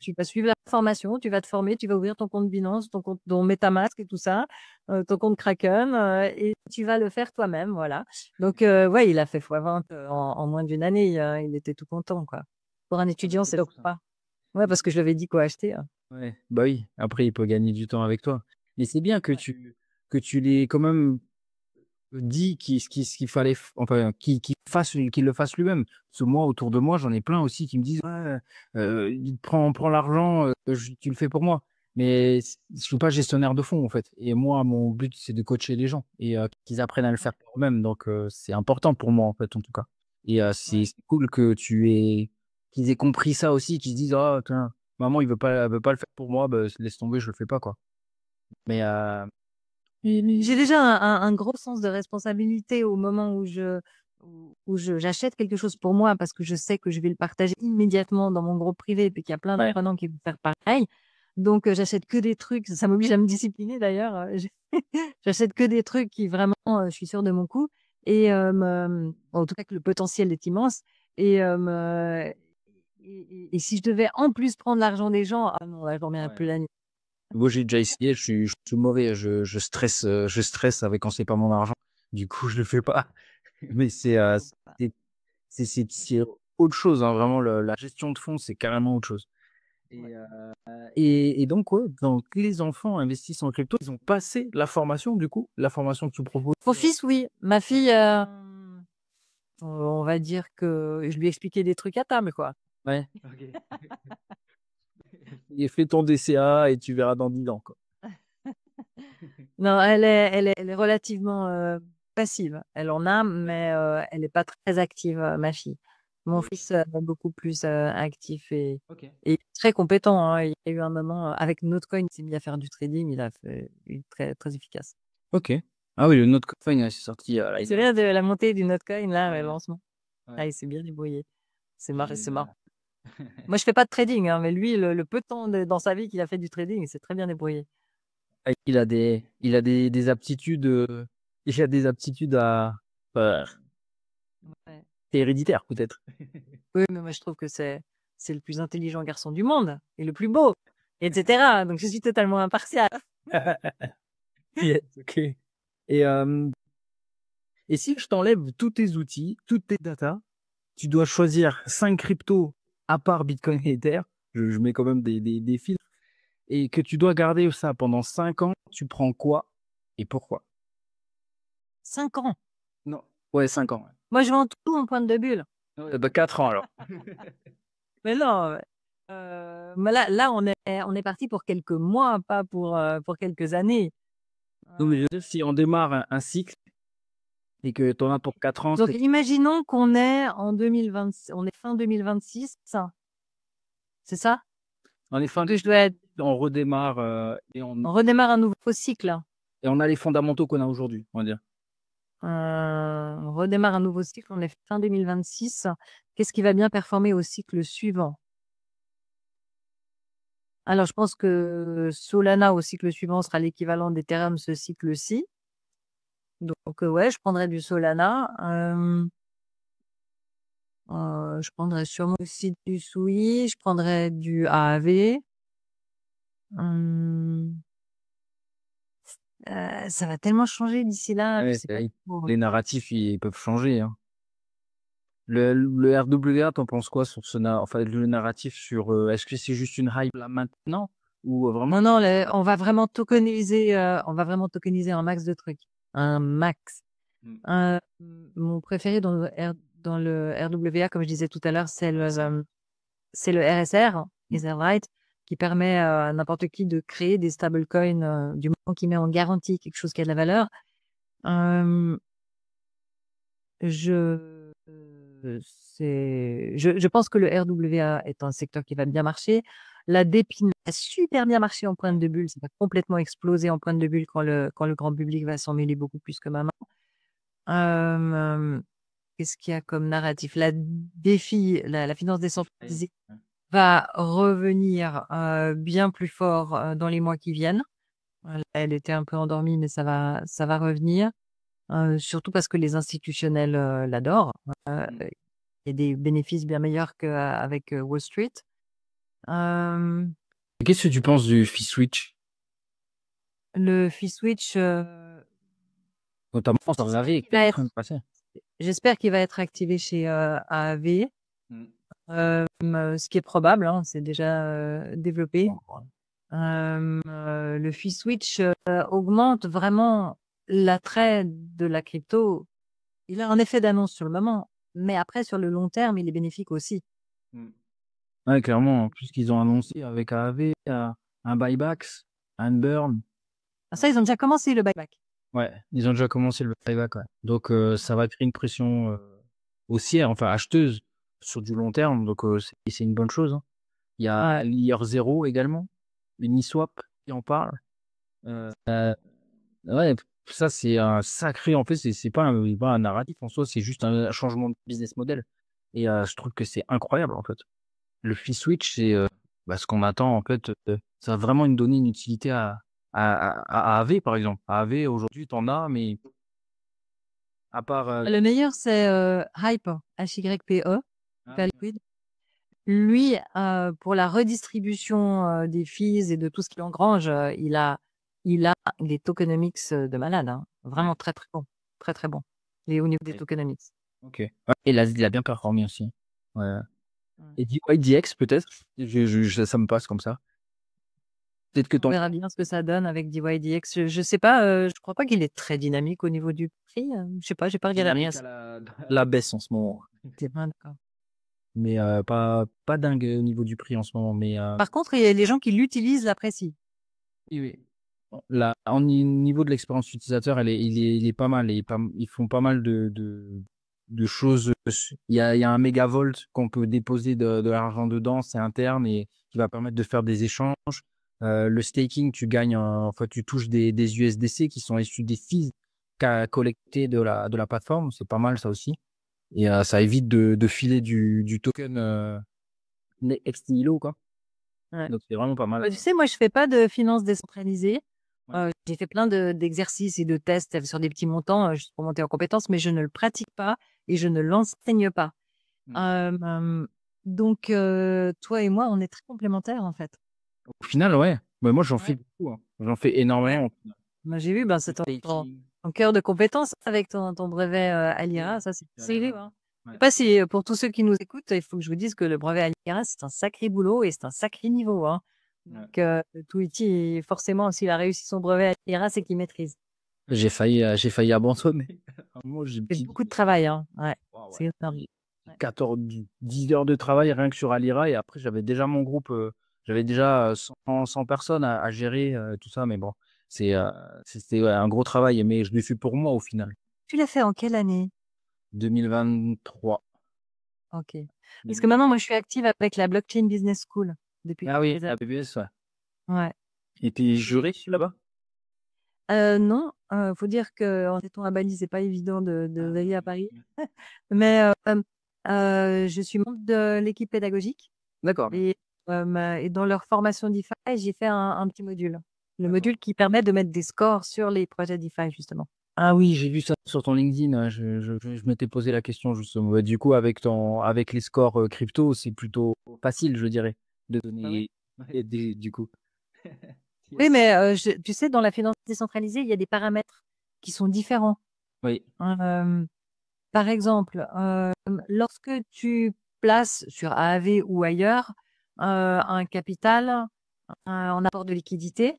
S2: Tu vas suivre la formation, tu vas te former, tu vas ouvrir ton compte Binance, ton compte MetaMask et tout ça, ton compte Kraken, et tu vas le faire toi-même, voilà. Donc ouais, il a fait x20 en moins d'une année. Il était tout content, quoi. Pour un étudiant, c'est top pas. Ouais, parce que je lui avais dit quoi acheter.
S1: ouais, bah oui, après, il peut gagner du temps avec toi. Mais c'est bien que tu l'aies quand même dit ce qu'il fallait, enfin, qu'il le fasse lui-même. Parce que moi, autour de moi, j'en ai plein aussi qui me disent, ouais, prends l'argent, tu le fais pour moi. Mais je suis pas gestionnaire de fonds, en fait. Et moi, mon but, c'est de coacher les gens et qu'ils apprennent à le faire pour eux-mêmes. Donc, c'est important pour moi, en fait, en tout cas. Et c'est cool que qu'ils aient compris ça aussi, qu'ils se disent, oh, tiens, maman, elle veut pas le faire pour moi, bah, laisse tomber, je le fais pas, quoi. Mais,
S2: J'ai déjà un gros sens de responsabilité au moment où j'achète quelque chose pour moi parce que je sais que je vais le partager immédiatement dans mon groupe privé et puis qu'il y a plein d'apprenants qui vont faire pareil. Donc, j'achète que des trucs. Ça m'oblige à me discipliner d'ailleurs. J'achète que des trucs qui vraiment, je suis sûre de mon coup. Et en tout cas, que le potentiel est immense. Et, et si je devais en plus prendre l'argent des gens, ah non, là, je dormirais plus la nuit.
S1: moi, j'ai déjà essayé, je suis mauvais, je stresse avec quand c'est pas mon argent. Du coup, je le fais pas. Mais c'est, c'est autre chose, hein, vraiment, la gestion de fonds, c'est carrément autre chose. Et donc, ouais, donc, les enfants investissent en crypto, ils ont passé la formation, du coup, la formation que tu proposes.
S2: Mon fils, oui. Ma fille, On va dire que je lui expliquais des trucs à table, quoi.
S1: Ouais. Ok. Et fais ton DCA et tu verras dans 10 ans, quoi.
S2: Non, elle est relativement passive. Elle en a, mais elle n'est pas très active, ma fille. Mon fils est beaucoup plus actif
S1: Ok.
S2: et très compétent, hein. Il y a eu un moment, avec Notcoin, il s'est mis à faire du trading. Il est très, très efficace.
S1: Ok. Ah oui, le Notcoin, ouais, c'est sorti là.
S2: C'est bien de la montée du Notcoin, là,
S1: Ouais.
S2: le lancement.
S1: Ouais.
S2: Ah, il s'est bien débrouillé. C'est marrant, c'est marrant.
S1: Génial.
S2: Moi, je fais pas de trading, hein, mais lui, le peu de temps dans sa vie qu'il a fait du trading, il s'est très bien débrouillé.
S1: Il a des aptitudes. Il a des aptitudes euh,
S2: Ouais.
S1: c'est héréditaire, peut-être.
S2: Oui, mais moi, je trouve que c'est le plus intelligent garçon du monde et le plus beau, etc. Donc, je suis totalement impartiale.
S1: Yes, ok. Et si je t'enlève tous tes outils, toutes tes datas, tu dois choisir 5 cryptos à part Bitcoin et Ether. Je mets quand même des filtres. Et que tu dois garder ça pendant 5 ans, tu prends quoi et pourquoi?
S2: 5 ans.
S1: Non. Ouais, 5 ans.
S2: Moi, je vends tout en pointe de bulle.
S1: Ouais, bah 4 ans alors.
S2: Mais non, mais là, on est parti pour quelques mois, pas pour quelques années.
S1: Non, mais je veux dire, si on démarre un cycle et que tu en as pour 4 ans,
S2: Donc, imaginons qu'on est en 2020, on est fin 2026, c'est ça?
S1: on est fin
S2: Que je dois être,
S1: on redémarre
S2: on redémarre un nouveau cycle.
S1: et on a les fondamentaux qu'on a aujourd'hui, on va dire.
S2: On redémarre un nouveau cycle, on est fin 2026. Qu'est-ce qui va bien performer au cycle suivant? Alors, je pense que Solana au cycle suivant sera l'équivalent d'Ethereum ce cycle-ci. Donc, ouais, je prendrais du Solana. Je prendrais sûrement aussi du Sui. Je prendrais du AAV. Hum, ça va tellement changer d'ici là. Je
S1: Ouais,
S2: sais pas trop.
S1: les narratifs, ils peuvent changer, hein. Le RWA, t'en penses quoi sur enfin, le narratif sur est-ce que c'est juste une hype là maintenant ou vraiment?
S2: Non, on va vraiment tokeniser. On va vraiment tokeniser un max de trucs. Un max.
S1: Mm.
S2: Mon préféré dans le RWA, comme je disais tout à l'heure, c'est le RSR, Etherite, qui permet à n'importe qui de créer des stablecoins du moment qu'il met en garantie quelque chose qui a de la valeur. Euh, je, je pense que le RWA est un secteur qui va bien marcher. La DePIN a super bien marché en pointe de bulle. Ça va complètement exploser en pointe de bulle quand le grand public va s'en mêler beaucoup plus que maintenant. Qu'est-ce qu'il y a comme narratif? La DeFi, la finance décentralisée, va revenir bien plus fort dans les mois qui viennent. Elle était un peu endormie, mais ça va revenir. Surtout parce que les institutionnels l'adorent. Il y a des bénéfices bien meilleurs qu'avec Wall Street. Euh,
S1: Qu'est-ce que tu penses du fee switch,
S2: le fee switch,
S1: notamment dans un qui
S2: va
S1: est en
S2: être,
S1: train de passer?
S2: j'espère qu'il va être activé chez AAV. Ce qui est probable, hein, c'est déjà développé. Le fee switch augmente vraiment l'attrait de la crypto. Il a un effet d'annonce sur le moment, mais après, sur le long terme, il est bénéfique aussi.
S1: Ouais, clairement, en plus qu'ils ont annoncé avec AAV un buyback, un burn.
S2: Ça, ils ont déjà commencé le buyback.
S1: Ouais, ils ont déjà commencé le buyback, ouais. Donc ça va créer une pression haussière, enfin acheteuse sur du long terme, donc c'est une bonne chose, hein. Il y a l'IR 0 également, l'Uniswap qui en parle. Ouais, ça c'est un sacré, en fait, c'est pas un narratif en soi, c'est juste un changement de business model. Et je trouve que c'est incroyable en fait. Le fee switch, c'est ce qu'on attend en fait. Ça va vraiment nous donner une utilité à AV par exemple. À AV aujourd'hui, t'en as, mais à part.
S2: Le meilleur, c'est Hype, HYPE, Hyper Liquid. Lui, pour la redistribution des fees et de tout ce qu'il engrange, il a des tokenomics de malade, hein. Vraiment très, très bon. Très, très bon. Et au niveau des tokenomics.
S1: Ok. Ouais, et là, il a bien performé aussi. Ouais. Et YDX peut-être. Ça me passe comme ça. Peut-être que
S2: On
S1: ton
S2: verra bien ce que ça donne avec DYDX. Je sais pas, je crois pas qu'il est très dynamique au niveau du prix. Je sais pas, j'ai pas regardé.
S1: dynamique à la baisse en ce moment.
S2: C'est bien, d'accord.
S1: Mais pas dingue au niveau du prix en ce moment. Mais
S2: Par contre, il y a les gens qui l'utilisent l'apprécient.
S1: oui, oui. Là, niveau de l'expérience utilisateur, il est pas mal. Ils font pas mal de choses. Il y a un mégavolt qu'on peut déposer de l'argent dedans, c'est interne et qui va permettre de faire des échanges. Le staking, tu gagnes, enfin, tu touches des USDC qui sont issus des fees qu'a collecté de la plateforme. C'est pas mal ça aussi. Et ça évite de filer du token ex nihilo, quoi.
S2: Ouais.
S1: Donc c'est vraiment pas mal.
S2: Tu sais, moi, je fais pas de finance décentralisée.
S1: Ouais.
S2: J'ai fait plein d'exercices et de tests sur des petits montants juste pour monter en compétences, mais je ne le pratique pas et je ne l'enseigne pas. Donc, toi et moi, on est très complémentaires en fait.
S1: Au final, ouais. Mais moi, j'en fais
S2: Ouais.
S1: beaucoup, hein. J'en fais énormément.
S2: Moi, j'ai vu, c'est ton
S1: Staking.
S2: cœur de compétences avec ton brevet à l'IRA. Ça, c'est sérieux.
S1: Ouais.
S2: Je sais pas si pour tous ceux qui nous écoutent, il faut que je vous dise que le brevet à l'IRA, c'est un sacré boulot et c'est un sacré niveau. Donc, Tweety, forcément, s'il a réussi son brevet à l'IRA, c'est qu'il maîtrise.
S1: J'ai failli abandonner. Moi, j'ai
S2: C'est beaucoup de travail. Ouais,
S1: Wow,
S2: c'est énorme.
S1: 14, 10 heures de travail rien que sur Alira. Et après, j'avais déjà mon groupe. J'avais déjà 100 personnes à gérer, tout ça. Mais bon, c'était un gros travail. Mais je l'ai fait pour moi au final.
S2: Tu l'as fait en quelle année?
S1: 2023.
S2: Ok. Parce que maintenant, moi, je suis active avec la Blockchain Business School depuis
S1: Ah oui,
S2: quelques
S1: la
S2: années.
S1: BBS, ouais.
S2: Ouais.
S1: Et t'es juré là-bas?
S2: Non, faut dire qu'en étant à Bali, c'est pas évident de veiller à Paris. Mais je suis membre de l'équipe pédagogique
S1: D'accord.
S2: et dans leur formation DeFi, j'ai fait un petit module. Le module qui permet de mettre des scores sur les projets DeFi, justement.
S1: Ah oui, j'ai vu ça sur ton LinkedIn. Ouais. Je m'étais posé la question justement. Ouais, du coup, avec les scores crypto, c'est plutôt facile, je dirais, de donner du coup.
S2: Oui, mais tu sais, dans la finance décentralisée, il y a des paramètres qui sont différents.
S1: Oui.
S2: Par exemple, lorsque tu places sur AAV ou ailleurs un capital en apport de liquidité,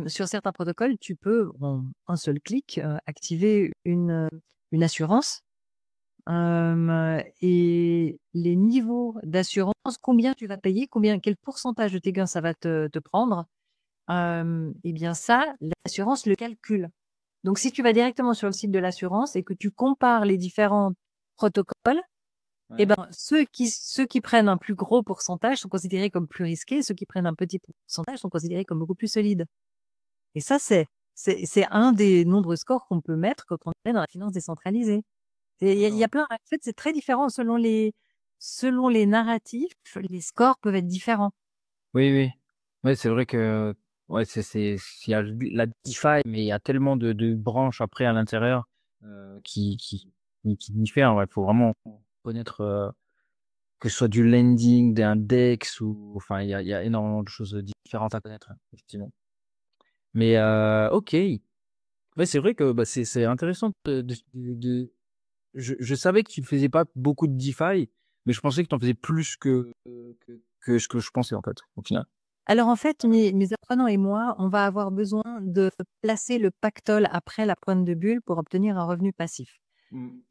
S2: sur certains protocoles, tu peux en un seul clic activer une assurance. Et les niveaux d'assurance, combien tu vas payer, quel pourcentage de tes gains ça va te prendre, eh bien ça, l'assurance le calcule. Donc, si tu vas directement sur le site de l'assurance et que tu compares les différents protocoles, eh ben, ceux qui prennent un plus gros pourcentage sont considérés comme plus risqués, ceux qui prennent un petit pourcentage sont considérés comme beaucoup plus solides. Et ça, c'est un des nombreux scores qu'on peut mettre quand on est dans la finance décentralisée. Il y a plein, en fait, c'est très différent selon les narratifs, les scores peuvent être différents.
S1: Oui, oui. Ouais, c'est vrai que ouais, il y a la DeFi, mais il y a tellement de branches après à l'intérieur qui diffèrent. Il faut vraiment connaître que ce soit du lending, d'un DEX ou enfin il y a énormément de choses différentes à connaître, effectivement. Mais ok. Ouais, c'est vrai que bah, c'est intéressant je savais que tu ne faisais pas beaucoup de DeFi, mais je pensais que tu en faisais plus que ce que je pensais en fait, au final.
S2: Alors en fait, mes apprenants et moi, on va avoir besoin de placer le pactole après la pointe de bulle pour obtenir un revenu passif.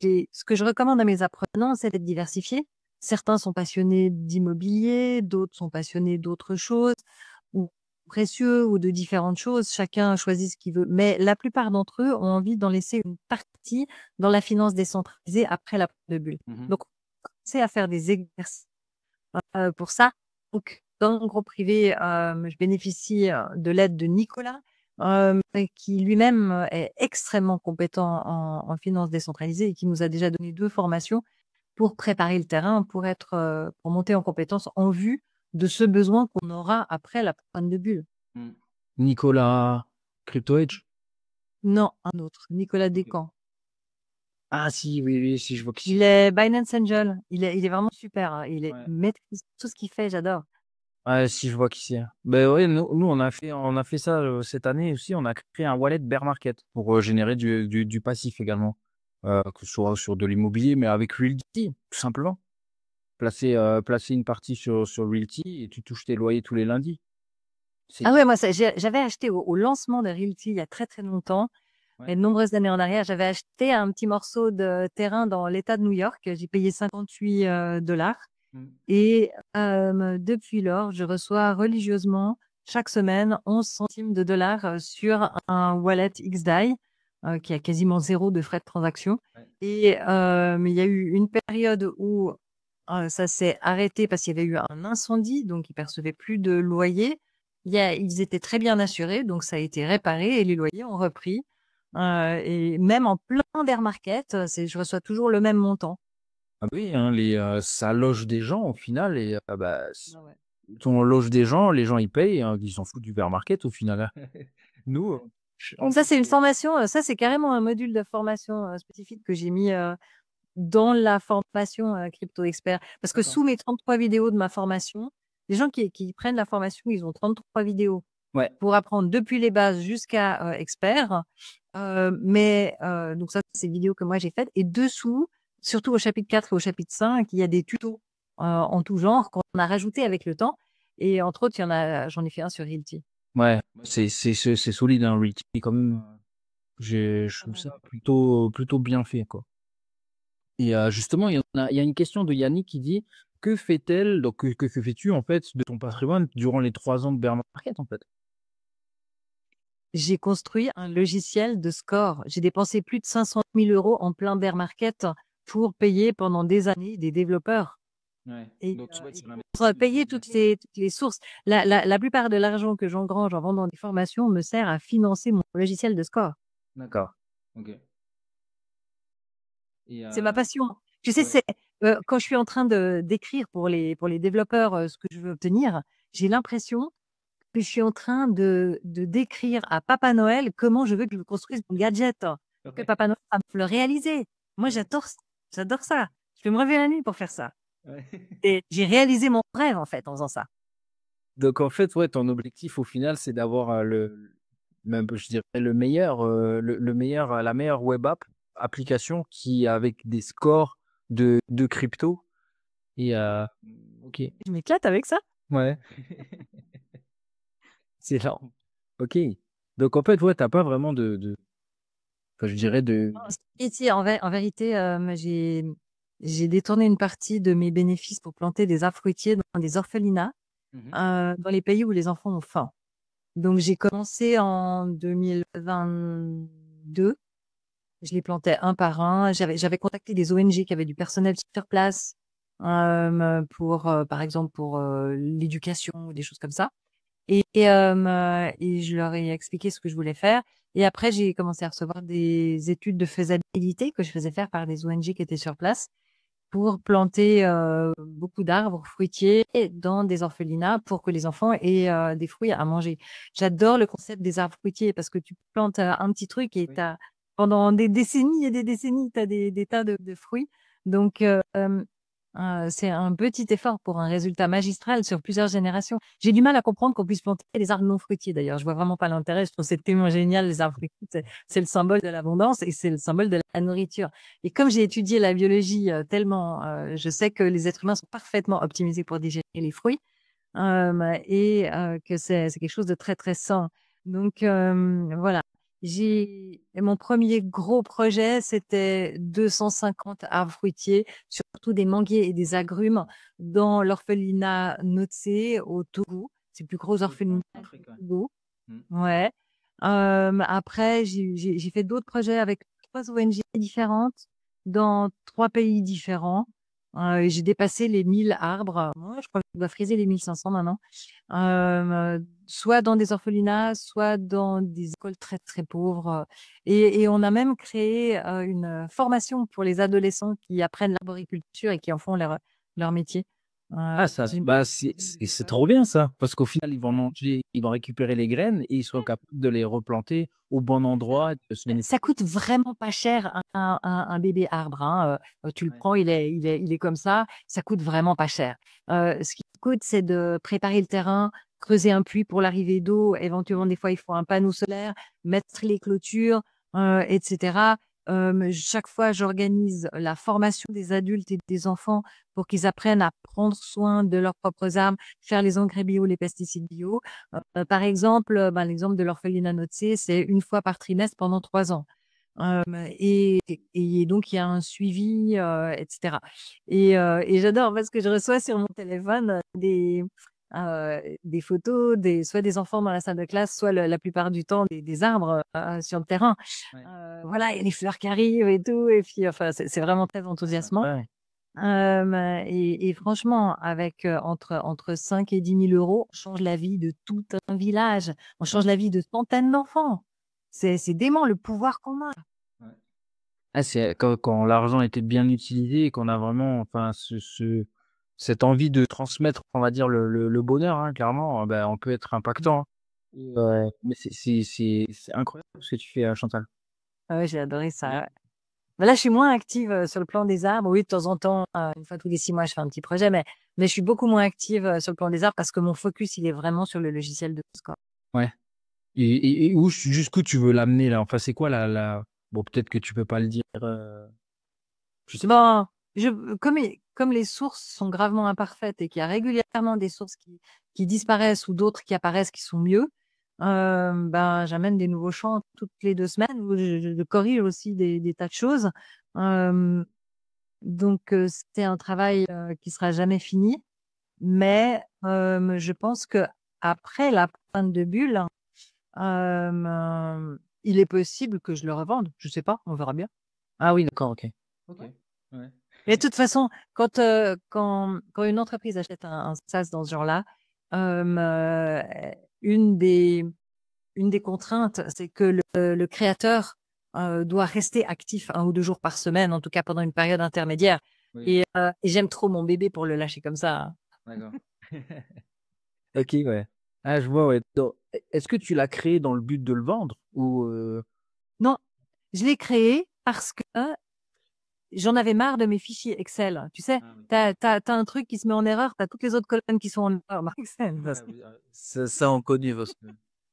S2: Et ce que je recommande à mes apprenants, c'est d'être diversifiés. Certains sont passionnés d'immobilier, d'autres sont passionnés d'autres choses, ou précieux, ou de différentes choses. Chacun choisit ce qu'il veut. Mais la plupart d'entre eux ont envie d'en laisser une partie dans la finance décentralisée après la pointe de bulle. Donc, c'est à faire des exercices pour ça. Donc, dans mon groupe privé, je bénéficie de l'aide de Nicolas, qui lui-même est extrêmement compétent en finance décentralisée et qui nous a déjà donné 2 formations pour préparer le terrain, pour monter en compétence en vue de ce besoin qu'on aura après la pointe de bulle.
S1: Nicolas Crypto Edge.
S2: Non, un autre, Nicolas Descamps.
S1: Ah si, oui, si je vois qui
S2: Il est Binance Angel. Il est vraiment super. Il
S1: Ouais.
S2: maîtrise tout ce qu'il fait, j'adore.
S1: Ouais, si je vois qui c'est. Ben ouais, nous on a fait ça cette année aussi. On a créé un wallet bear market pour générer du passif également, que ce soit sur de l'immobilier, mais avec Realty, tout simplement. Placer une partie sur Realty et tu touches tes loyers tous les lundis. C'est
S2: Ah ouais, moi, j'avais acheté au lancement de Realty il y a très très longtemps,
S1: ouais.
S2: mais de nombreuses années en arrière, j'avais acheté un petit morceau de terrain dans l'État de New York. J'ai payé 58 dollars.
S1: Mmh.
S2: Et depuis lors, je reçois religieusement chaque semaine 11 centimes de dollars sur un wallet XDAI qui a quasiment zéro de frais de transaction.
S1: Ouais.
S2: Et mais il y a eu une période où ça s'est arrêté parce qu'il y avait eu un incendie, donc ils percevaient plus de loyer. Ils étaient très bien assurés, donc ça a été réparé et les loyers ont repris. Et même en plein bear market, je reçois toujours le même montant.
S1: Ah oui, hein, ça loge des gens au final et bah,
S2: Ah ouais.
S1: quand on loge des gens, les gens ils payent, hein, ils s'en foutent du bear market au final, hein. Nous, en
S2: Donc ça,
S1: fait,
S2: c'est une formation, ça, c'est carrément un module de formation spécifique que j'ai mis dans la formation Crypto Expert. Parce que
S1: d'accord.
S2: sous mes 33 vidéos de ma formation, les gens qui prennent la formation, ils ont 33 vidéos
S1: Ouais,
S2: pour apprendre depuis les bases jusqu'à expert. Donc ça, c'est des vidéos que moi j'ai faites. Et dessous, surtout au chapitre 4 et au chapitre 5, il y a des tutos en tout genre qu'on a rajouté avec le temps. Et entre autres, j'en ai fait un sur Realty.
S1: ouais, c'est solide, hein, Realty quand même, je trouve ça plutôt bien fait, quoi. Et justement, il y a une question de Yannick qui dit: «Que fait-elle?» donc que fais-tu en fait de ton patrimoine durant les 3 ans de bear market, en fait?
S2: J'ai construit un logiciel de score. J'ai dépensé plus de 500 000 euros en plein bear market pour payer pendant des années des développeurs
S1: Ouais,
S2: et,
S1: donc ouais, c'est
S2: pour
S1: l'investissement
S2: payer toutes les sources. La plupart de l'argent que j'engrange en vendant des formations me sert à financer mon logiciel de score.
S1: d'accord, OK. Et
S2: C'est ma passion. Tu sais,
S1: ouais,
S2: quand je suis en train d'écrire pour les développeurs ce que je veux obtenir, j'ai l'impression que je suis en train de décrire à Papa Noël comment je veux qu'il me construise mon gadget. Que
S1: ouais,
S2: Papa Noël va me le réaliser. Moi,
S1: ouais,
S2: j'adore ça. Je vais me réveiller la nuit pour faire ça.
S1: ouais.
S2: Et j'ai réalisé mon rêve, en fait, en faisant ça.
S1: Donc en fait, ouais, ton objectif au final, c'est d'avoir, même je dirais le meilleur, la meilleure web application qui avec des scores de crypto et OK.
S2: Je m'éclate avec ça.
S1: Ouais, c'est énorme. OK. Donc en fait, ouais, tu pas vraiment enfin, je dirais de
S2: Et si, en vérité, j'ai détourné une partie de mes bénéfices pour planter des arbres fruitiers dans des orphelinats,
S1: mmh
S2: dans les pays où les enfants ont faim. Donc, j'ai commencé en 2022. Je les plantais un par un. J'avais contacté des ONG qui avaient du personnel sur place par exemple, pour l'éducation ou des choses comme ça. Et je leur ai expliqué ce que je voulais faire. Et après, j'ai commencé à recevoir des études de faisabilité que je faisais faire par des ONG qui étaient sur place pour planter beaucoup d'arbres fruitiers dans des orphelinats pour que les enfants aient des fruits à manger. J'adore le concept des arbres fruitiers parce que tu plantes un petit truc et
S1: Oui.
S2: pendant des décennies et des décennies, tu as des tas de fruits. Donc, c'est un petit effort pour un résultat magistral sur plusieurs générations. J'ai du mal à comprendre qu'on puisse planter des arbres non fruitiers d'ailleurs. Je vois vraiment pas l'intérêt. Je trouve que c'est tellement génial, les arbres fruitiers. C'est le symbole de l'abondance et c'est le symbole de la nourriture. Et comme j'ai étudié la biologie tellement, je sais que les êtres humains sont parfaitement optimisés pour digérer les fruits que c'est quelque chose de très, très sain. Donc, voilà. Mon premier gros projet, c'était 250 arbres fruitiers, surtout des manguiers et des agrumes dans l'orphelinat Notse au Togo. C'est le plus gros
S1: OK.
S2: orphelinat
S1: Afrique,
S2: du
S1: ouais.
S2: Togo.
S1: Mmh.
S2: Ouais. Après, j'ai fait d'autres projets avec 3 ONG différentes dans 3 pays différents. Et j'ai dépassé les 1000 arbres. Moi, je crois que je dois friser les 1500 maintenant. Soit dans des orphelinats, soit dans des écoles très, très pauvres. Et on a même créé une formation pour les adolescents qui apprennent l'arboriculture et qui en font leur métier.
S1: Ah ça,
S2: J'ai-
S1: bah, c'est trop bien ça, parce qu'au final, ils vont récupérer les graines et ils seront capables de les replanter au bon endroit et de se
S2: Ça
S1: bénéficier.
S2: coûte vraiment pas cher un bébé arbre. Hein. Tu le
S1: Ouais.
S2: prends, il est comme ça. Ça coûte vraiment pas cher. Ce qui coûte, c'est de préparer le terrain, creuser un puits pour l'arrivée d'eau. Éventuellement, des fois, il faut un panneau solaire, mettre les clôtures, etc. Chaque fois, j'organise la formation des adultes et des enfants pour qu'ils apprennent à prendre soin de leurs propres armes, faire les engrais bio, les pesticides bio. Par exemple, l'exemple de l'orphelinat Notse, c'est une fois par trimestre pendant 3 ans. Et donc, il y a un suivi, etc. Et j'adore parce que je reçois sur mon téléphone des photos, soit des enfants dans la salle de classe, soit la plupart du temps des arbres sur le terrain.
S1: Ouais.
S2: Voilà, il y a les fleurs qui arrivent et tout. Et puis, enfin, c'est vraiment très enthousiasmant.
S1: Ouais.
S2: Et franchement, avec entre 5 et 10 000 euros, on change la vie de tout un village. On change la vie de centaines d'enfants. C'est dément le pouvoir qu'on a.
S1: Ah, c'est quand l'argent était bien utilisé et qu'on a vraiment, enfin, cette envie de transmettre, on va dire, le bonheur, hein, clairement, ben, on peut être impactant, hein. Mais c'est incroyable ce que tu fais, Chantal.
S2: Ah ouais, j'ai adoré ça. Ouais. Mais là, je suis moins active sur le plan des arbres. Oui, de temps en temps, une fois tous les 6 mois, je fais un petit projet, mais je suis beaucoup moins active sur le plan des arbres parce que mon focus, il est vraiment sur le logiciel de Score.
S1: Ouais. Et jusqu'où tu veux l'amener là? Enfin, c'est quoi bon, peut-être que tu peux pas le dire. Je sais pas.
S2: Bon, comme les sources sont gravement imparfaites et qu'il y a régulièrement des sources qui disparaissent ou d'autres qui apparaissent qui sont mieux, j'amène des nouveaux champs toutes les 2 semaines où je corrige aussi des tas de choses. Donc, c'est un travail qui sera jamais fini. Mais je pense que après la pointe de bulle, il est possible que je le revende. Je sais pas, on verra bien.
S1: Ah oui, d'accord, ok. Ok.
S2: Ouais.
S1: Ouais.
S2: Mais de toute façon, quand une entreprise achète un SaaS dans ce genre-là, une des contraintes, c'est que le créateur doit rester actif 1 ou 2 jours par semaine, en tout cas pendant une période intermédiaire.
S1: Oui,
S2: Et j'aime trop mon bébé pour le lâcher comme ça, hein.
S1: d'accord. Ok, ouais. Ah, je vois, ouais. Est-ce que tu l'as créé dans le but de le vendre ou
S2: Non, je l'ai créé parce que j'en avais marre de mes fichiers Excel. Tu sais,
S1: Ah oui.
S2: t'as un truc qui se met en erreur, t'as toutes les autres colonnes qui sont en erreur dans Excel.
S1: Ah oui, ça on connaît parce que.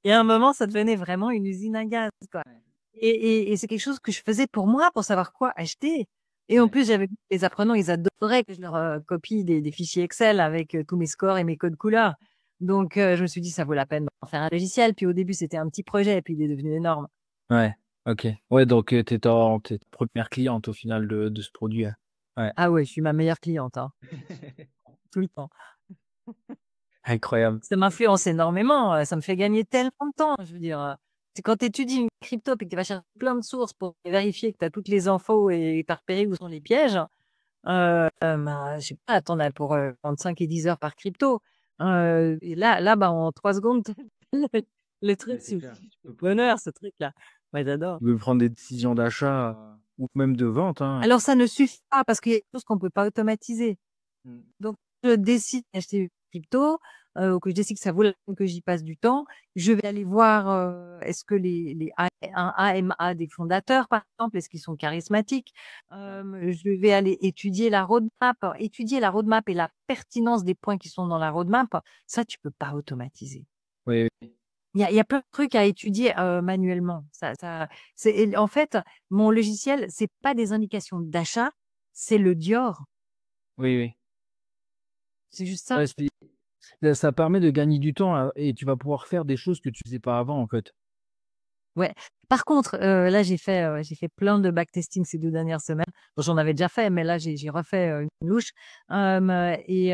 S2: Et à un moment, ça devenait vraiment une usine à gaz, quoi.
S1: Ouais.
S2: Et c'est quelque chose que je faisais pour moi, pour savoir quoi acheter. Et en
S1: Ouais.
S2: plus, j'avais les apprenants, ils adoraient que je leur copie des fichiers Excel avec tous mes scores et mes codes couleurs. Donc, je me suis dit, ça vaut la peine d'en faire un logiciel. Puis au début, c'était un petit projet, et puis il est devenu énorme.
S1: Ouais, ok. Ouais, donc t'es t'es ta première cliente au final de ce produit, hein. Ouais.
S2: Ah ouais, je suis ma meilleure cliente, hein, tout le temps.
S1: Incroyable.
S2: Ça m'influence énormément. Ça me fait gagner tellement de temps. Je veux dire, c'est quand tu étudies une crypto et que tu vas chercher plein de sources pour vérifier que tu as toutes les infos et tu as repéré où sont les pièges. Je sais pas, t'en as pour 35 et 10 heures par crypto. Et là, en 3 secondes, le truc,
S1: C'est clair.
S2: c'est bonheur, ce truc-là. Ouais, j'adore.
S1: Tu veux prendre des décisions d'achat ou même de vente, hein.
S2: Alors, ça ne suffit pas parce qu'il y a des choses qu'on peut pas automatiser.
S1: Mm.
S2: Donc, je décide d'acheter une crypto, ou que je décide que ça vaut la peine que j'y passe du temps. Je vais aller voir, est-ce que un AMA des fondateurs, par exemple, est-ce qu'ils sont charismatiques? Je vais aller étudier la roadmap. Étudier la roadmap et la pertinence des points qui sont dans la roadmap, ça, tu peux pas automatiser.
S1: Oui, oui.
S2: Il y a plein de trucs à étudier manuellement. En fait, mon logiciel, c'est pas des indications d'achat, c'est le Dior.
S1: Oui, oui.
S2: C'est juste ça.
S1: Ouais, ça permet de gagner du temps et tu vas pouvoir faire des choses que tu faisais pas avant, en fait.
S2: Ouais. Par contre, là, j'ai fait plein de backtesting ces 2 dernières semaines. Bon, j'en avais déjà fait, mais là, j'ai refait une louche. Et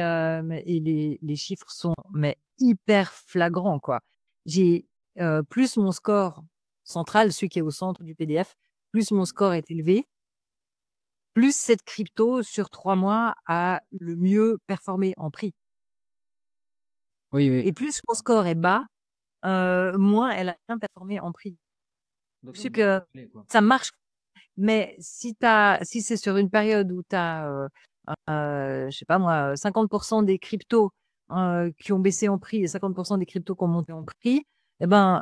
S2: les chiffres sont mais hyper flagrants, quoi. J'ai plus mon score central, celui qui est au centre du PDF, plus mon score est élevé, plus cette crypto sur 3 mois a le mieux performé en prix.
S1: Oui, oui.
S2: Et plus mon score est bas, moins elle a bien performé en prix. Je sais que ça marche. Mais si c'est sur une période où tu as, je sais pas moi, 50% des cryptos qui ont baissé en prix et 50% des cryptos qui ont monté en prix, eh ben,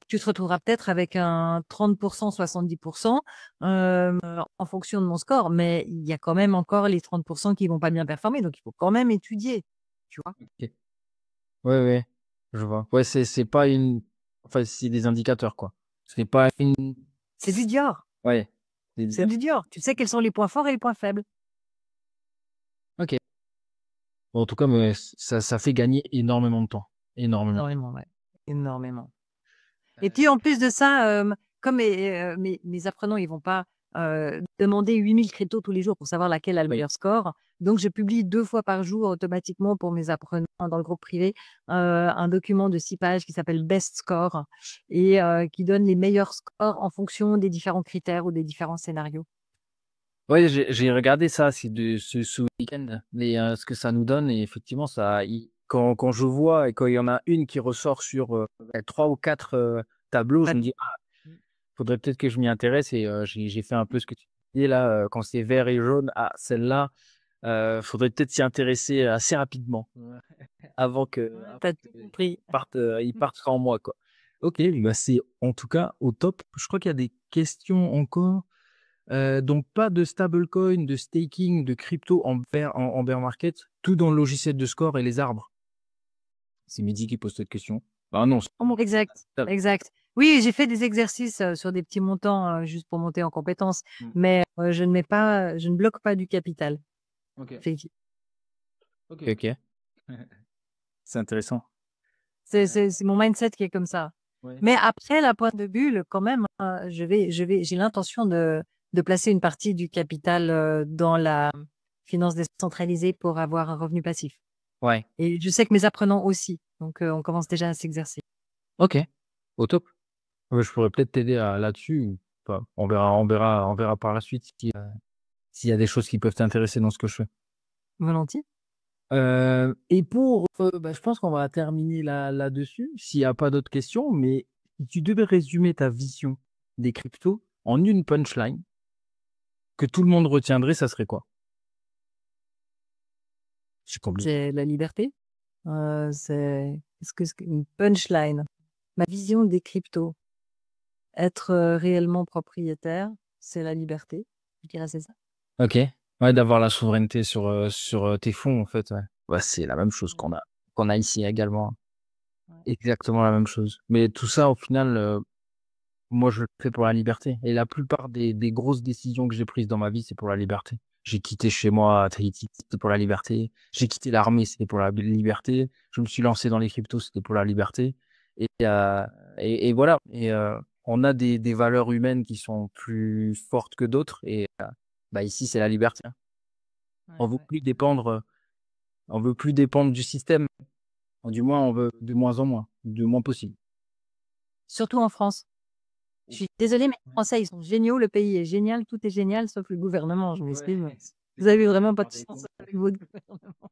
S2: tu te retrouveras peut-être avec un 30%, 70% en fonction de mon score. Mais il y a quand même encore les 30% qui vont pas bien performer. Donc, il faut quand même étudier, tu vois.
S1: Ok. Ouais, ouais. Je vois. Ouais, c'est pas une. Enfin, c'est des indicateurs, quoi. C'est pas une.
S2: C'est du Dior.
S1: Ouais.
S2: C'est du dur. Tu sais quels sont les points forts et les points faibles.
S1: Ok. Bon, en tout cas, mais ça fait gagner énormément de temps. Énormément.
S2: Énormément, ouais. Énormément. Et puis, en plus de ça, comme mes apprenants, ils vont pas demander 8000 cryptos tous les jours pour savoir laquelle a le meilleur score. Donc, je publie 2 fois par jour automatiquement pour mes apprenants dans le groupe privé un document de 6 pages qui s'appelle Best Score et qui donne les meilleurs scores en fonction des différents critères ou des différents scénarios.
S1: Ouais, j'ai regardé ça ce week-end, ce que ça nous donne. Et effectivement, quand je vois et quand il y en a une qui ressort sur 3 ou 4 tableaux, je me dis, faudrait peut-être que je m'y intéresse. Et j'ai fait un peu ce que tu disais là, quand c'est vert et jaune. Ah, celle-là, faudrait peut-être s'y intéresser assez rapidement avant
S2: T'as tout compris.
S1: ils partent sans moi, quoi. Ok, bah c'est en tout cas au top. Je crois qu'il y a des questions encore. Donc, pas de stablecoin, de staking, de crypto en bear market, tout dans le logiciel de score et les arbres. C'est Mehdi qui pose cette question. Ah non.
S2: Exact, exact. Oui, j'ai fait des exercices sur des petits montants juste pour monter en compétences, mais je ne bloque pas du capital.
S1: Ok.
S2: Effectivement.
S1: Ok. C'est intéressant.
S2: C'est mon mindset qui est comme ça.
S1: Ouais.
S2: Mais après la pointe de bulle, quand même, j'ai l'intention de placer une partie du capital dans la finance décentralisée pour avoir un revenu passif.
S1: Ouais.
S2: Et je sais que mes apprenants aussi. Donc, on commence déjà à s'exercer.
S1: Ok. Au top. Je pourrais peut-être t'aider là-dessus ou pas. On verra par la suite s'il y a des choses qui peuvent t'intéresser dans ce que je fais.
S2: Volontiers.
S1: Et je pense qu'on va terminer là-dessus, s'il n'y a pas d'autres questions, mais si tu devais résumer ta vision des cryptos en une punchline que tout le monde retiendrait, ça serait quoi? C'est compliqué.
S2: C'est la liberté. Est-ce que c'est une punchline? Ma vision des cryptos. Être réellement propriétaire, c'est la liberté. Je dirais c'est ça.
S1: Ok. Ouais, d'avoir la souveraineté sur tes fonds, en fait. Ouais. Ouais, c'est la même chose qu'on a ici également.
S2: Ouais.
S1: Exactement la même chose. Mais tout ça, au final, moi, je le fais pour la liberté. Et la plupart des grosses décisions que j'ai prises dans ma vie, c'est pour la liberté. J'ai quitté chez moi à Tahiti, c'était pour la liberté. J'ai quitté l'armée, c'était pour la liberté. Je me suis lancé dans les cryptos, c'était pour la liberté. Et voilà. Et on a des valeurs humaines qui sont plus fortes que d'autres. Et ici, c'est la liberté.
S2: Ouais,
S1: On veut plus dépendre du système. Du moins, on veut de moins en moins, du moins possible.
S2: Surtout en France. Je suis désolée, mais les Français, ils sont géniaux. Le pays est génial. Tout est génial, sauf le gouvernement. Je m'exprime. Ouais. Vous avez vraiment pas de chance avec votre gouvernement.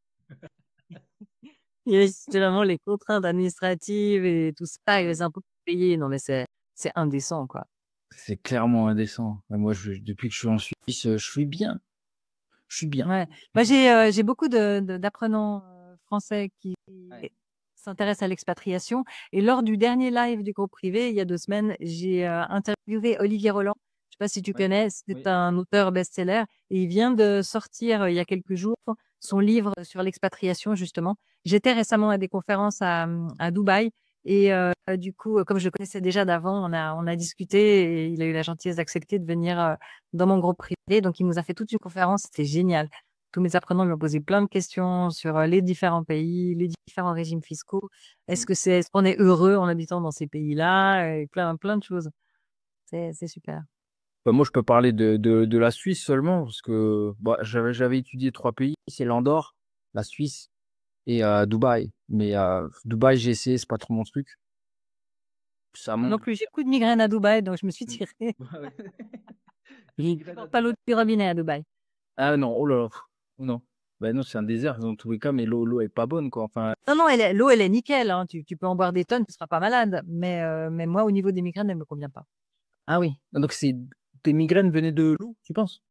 S2: Il y a vraiment les contraintes administratives et tout ça, et les impôts payés. Non, mais c'est indécent, quoi.
S1: C'est clairement indécent. Moi, depuis que je suis en Suisse, je suis bien.
S2: Ouais. Moi, j'ai beaucoup d'apprenants français qui s'intéressent à l'expatriation. Et lors du dernier live du groupe privé, il y a 2 semaines, j'ai interviewé Olivier Roland. Je sais pas si tu connais, c'est un auteur best-seller. Et il vient de sortir, il y a quelques jours, son livre sur l'expatriation, justement. J'étais récemment à des conférences à Dubaï. Et du coup, comme je le connaissais déjà d'avant, on a discuté et il a eu la gentillesse d'accepter de venir dans mon groupe privé. Donc, il nous a fait toute une conférence. C'était génial. Tous mes apprenants lui ont posé plein de questions sur les différents pays, les différents régimes fiscaux. Est-ce qu'on est heureux en habitant dans ces pays-là? Et plein de choses. C'est super.
S1: Moi, je peux parler de la Suisse seulement parce que j'avais étudié 3 pays. C'est l'Andorre, la Suisse et Dubaï. Mais Dubaï, j'ai essayé, c'est pas trop mon truc.
S2: Non plus, j'ai beaucoup de migraines à Dubaï, donc je me suis tirée. Pas l'eau du robinet à Dubaï.
S1: Ah non, oh là là, non. Ben non, c'est un désert dans tous les cas, mais l'eau est pas bonne, quoi. Enfin.
S2: Non, l'eau, elle est nickel. Hein. Tu peux en boire des tonnes, tu seras pas malade. Mais moi, au niveau des migraines, elle me convient pas.
S1: Ah oui. Donc tes migraines venaient de l'eau, tu penses?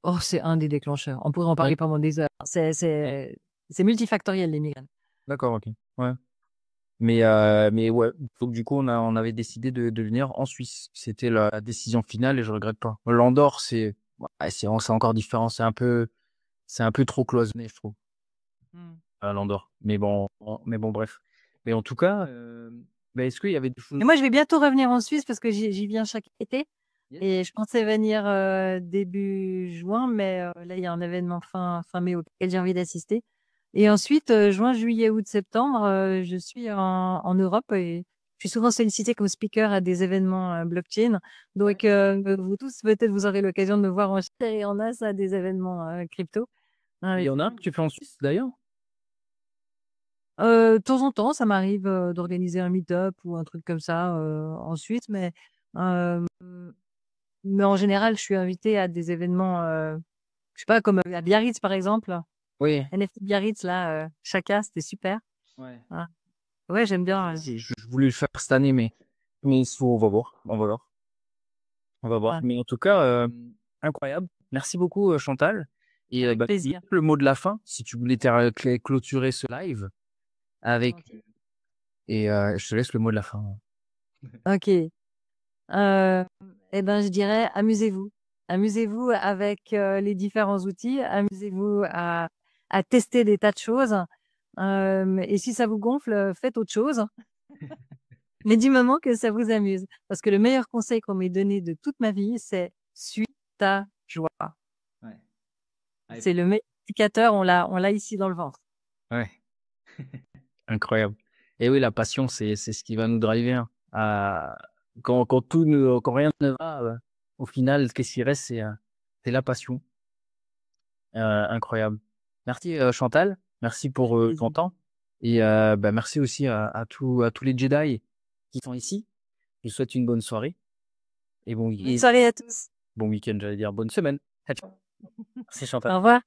S2: Oh, c'est un des déclencheurs. On pourrait en parler pendant des heures. C'est multifactoriel, les migraines.
S1: D'accord, ok. Ouais. Mais ouais, donc du coup, on avait décidé de venir en Suisse. C'était la décision finale et je regrette pas. L'Andorre, c'est encore différent. C'est un peu trop cloisonné, je trouve. L'Andorre. Mais bon, bref. Mais en tout cas, est-ce qu'il y avait des choses.
S2: Et moi, je vais bientôt revenir en Suisse parce que j'y viens chaque été.
S1: Yes.
S2: Et je pensais venir début juin, mais là, il y a un événement fin mai auquel j'ai envie d'assister. Et ensuite, juin, juillet, août, septembre, je suis en Europe et je suis souvent sollicitée comme speaker à des événements blockchain. Donc, vous tous, peut-être, vous aurez l'occasion de me voir en chair et en as à des événements crypto.
S1: Il y en a un que tu fais en Suisse d'ailleurs.
S2: De temps en temps, ça m'arrive d'organiser un meet-up ou un truc comme ça en Suisse, euh, mais en général, je suis invitée à des événements, je sais pas, comme à Biarritz par exemple.
S1: Oui.
S2: NFT Biarritz, là, Chaka, c'était super.
S1: Ouais.
S2: Ah. Ouais, j'aime bien.
S1: Je voulais le faire cette année, mais on va voir. On va voir. On va voir.
S2: Ouais,
S1: Mais en tout cas, incroyable. Merci beaucoup, Chantal. Et
S2: avec
S1: bah,
S2: plaisir.
S1: le mot de la fin, si tu voulais clôturer ce live avec.
S2: Gentil.
S1: Et je te laisse le mot de la fin.
S2: Ok. Eh ben, je dirais, amusez-vous. Amusez-vous avec les différents outils. Amusez-vous à tester des tas de choses. Et si ça vous gonfle, faites autre chose. Mais du moment que ça vous amuse. Parce que le meilleur conseil qu'on m'ait donné de toute ma vie, c'est suis ta joie.
S1: Ouais. Ouais.
S2: C'est le meilleur indicateur, on l'a ici dans le ventre.
S1: Ouais. Incroyable. Et oui, la passion, c'est ce qui va nous driver, hein. Quand rien ne va, au final, qu'est-ce qui reste, c'est la passion. Incroyable. Merci, Chantal. Merci pour
S2: Avec
S1: ton
S2: plaisir.
S1: temps. Et bah, merci aussi à tous les Jedi qui sont ici. Je vous souhaite une bonne soirée et
S2: Bonne soirée à tous.
S1: bon week-end, j'allais dire bonne semaine. Ciao, ciao. Merci, Chantal.
S2: Au revoir.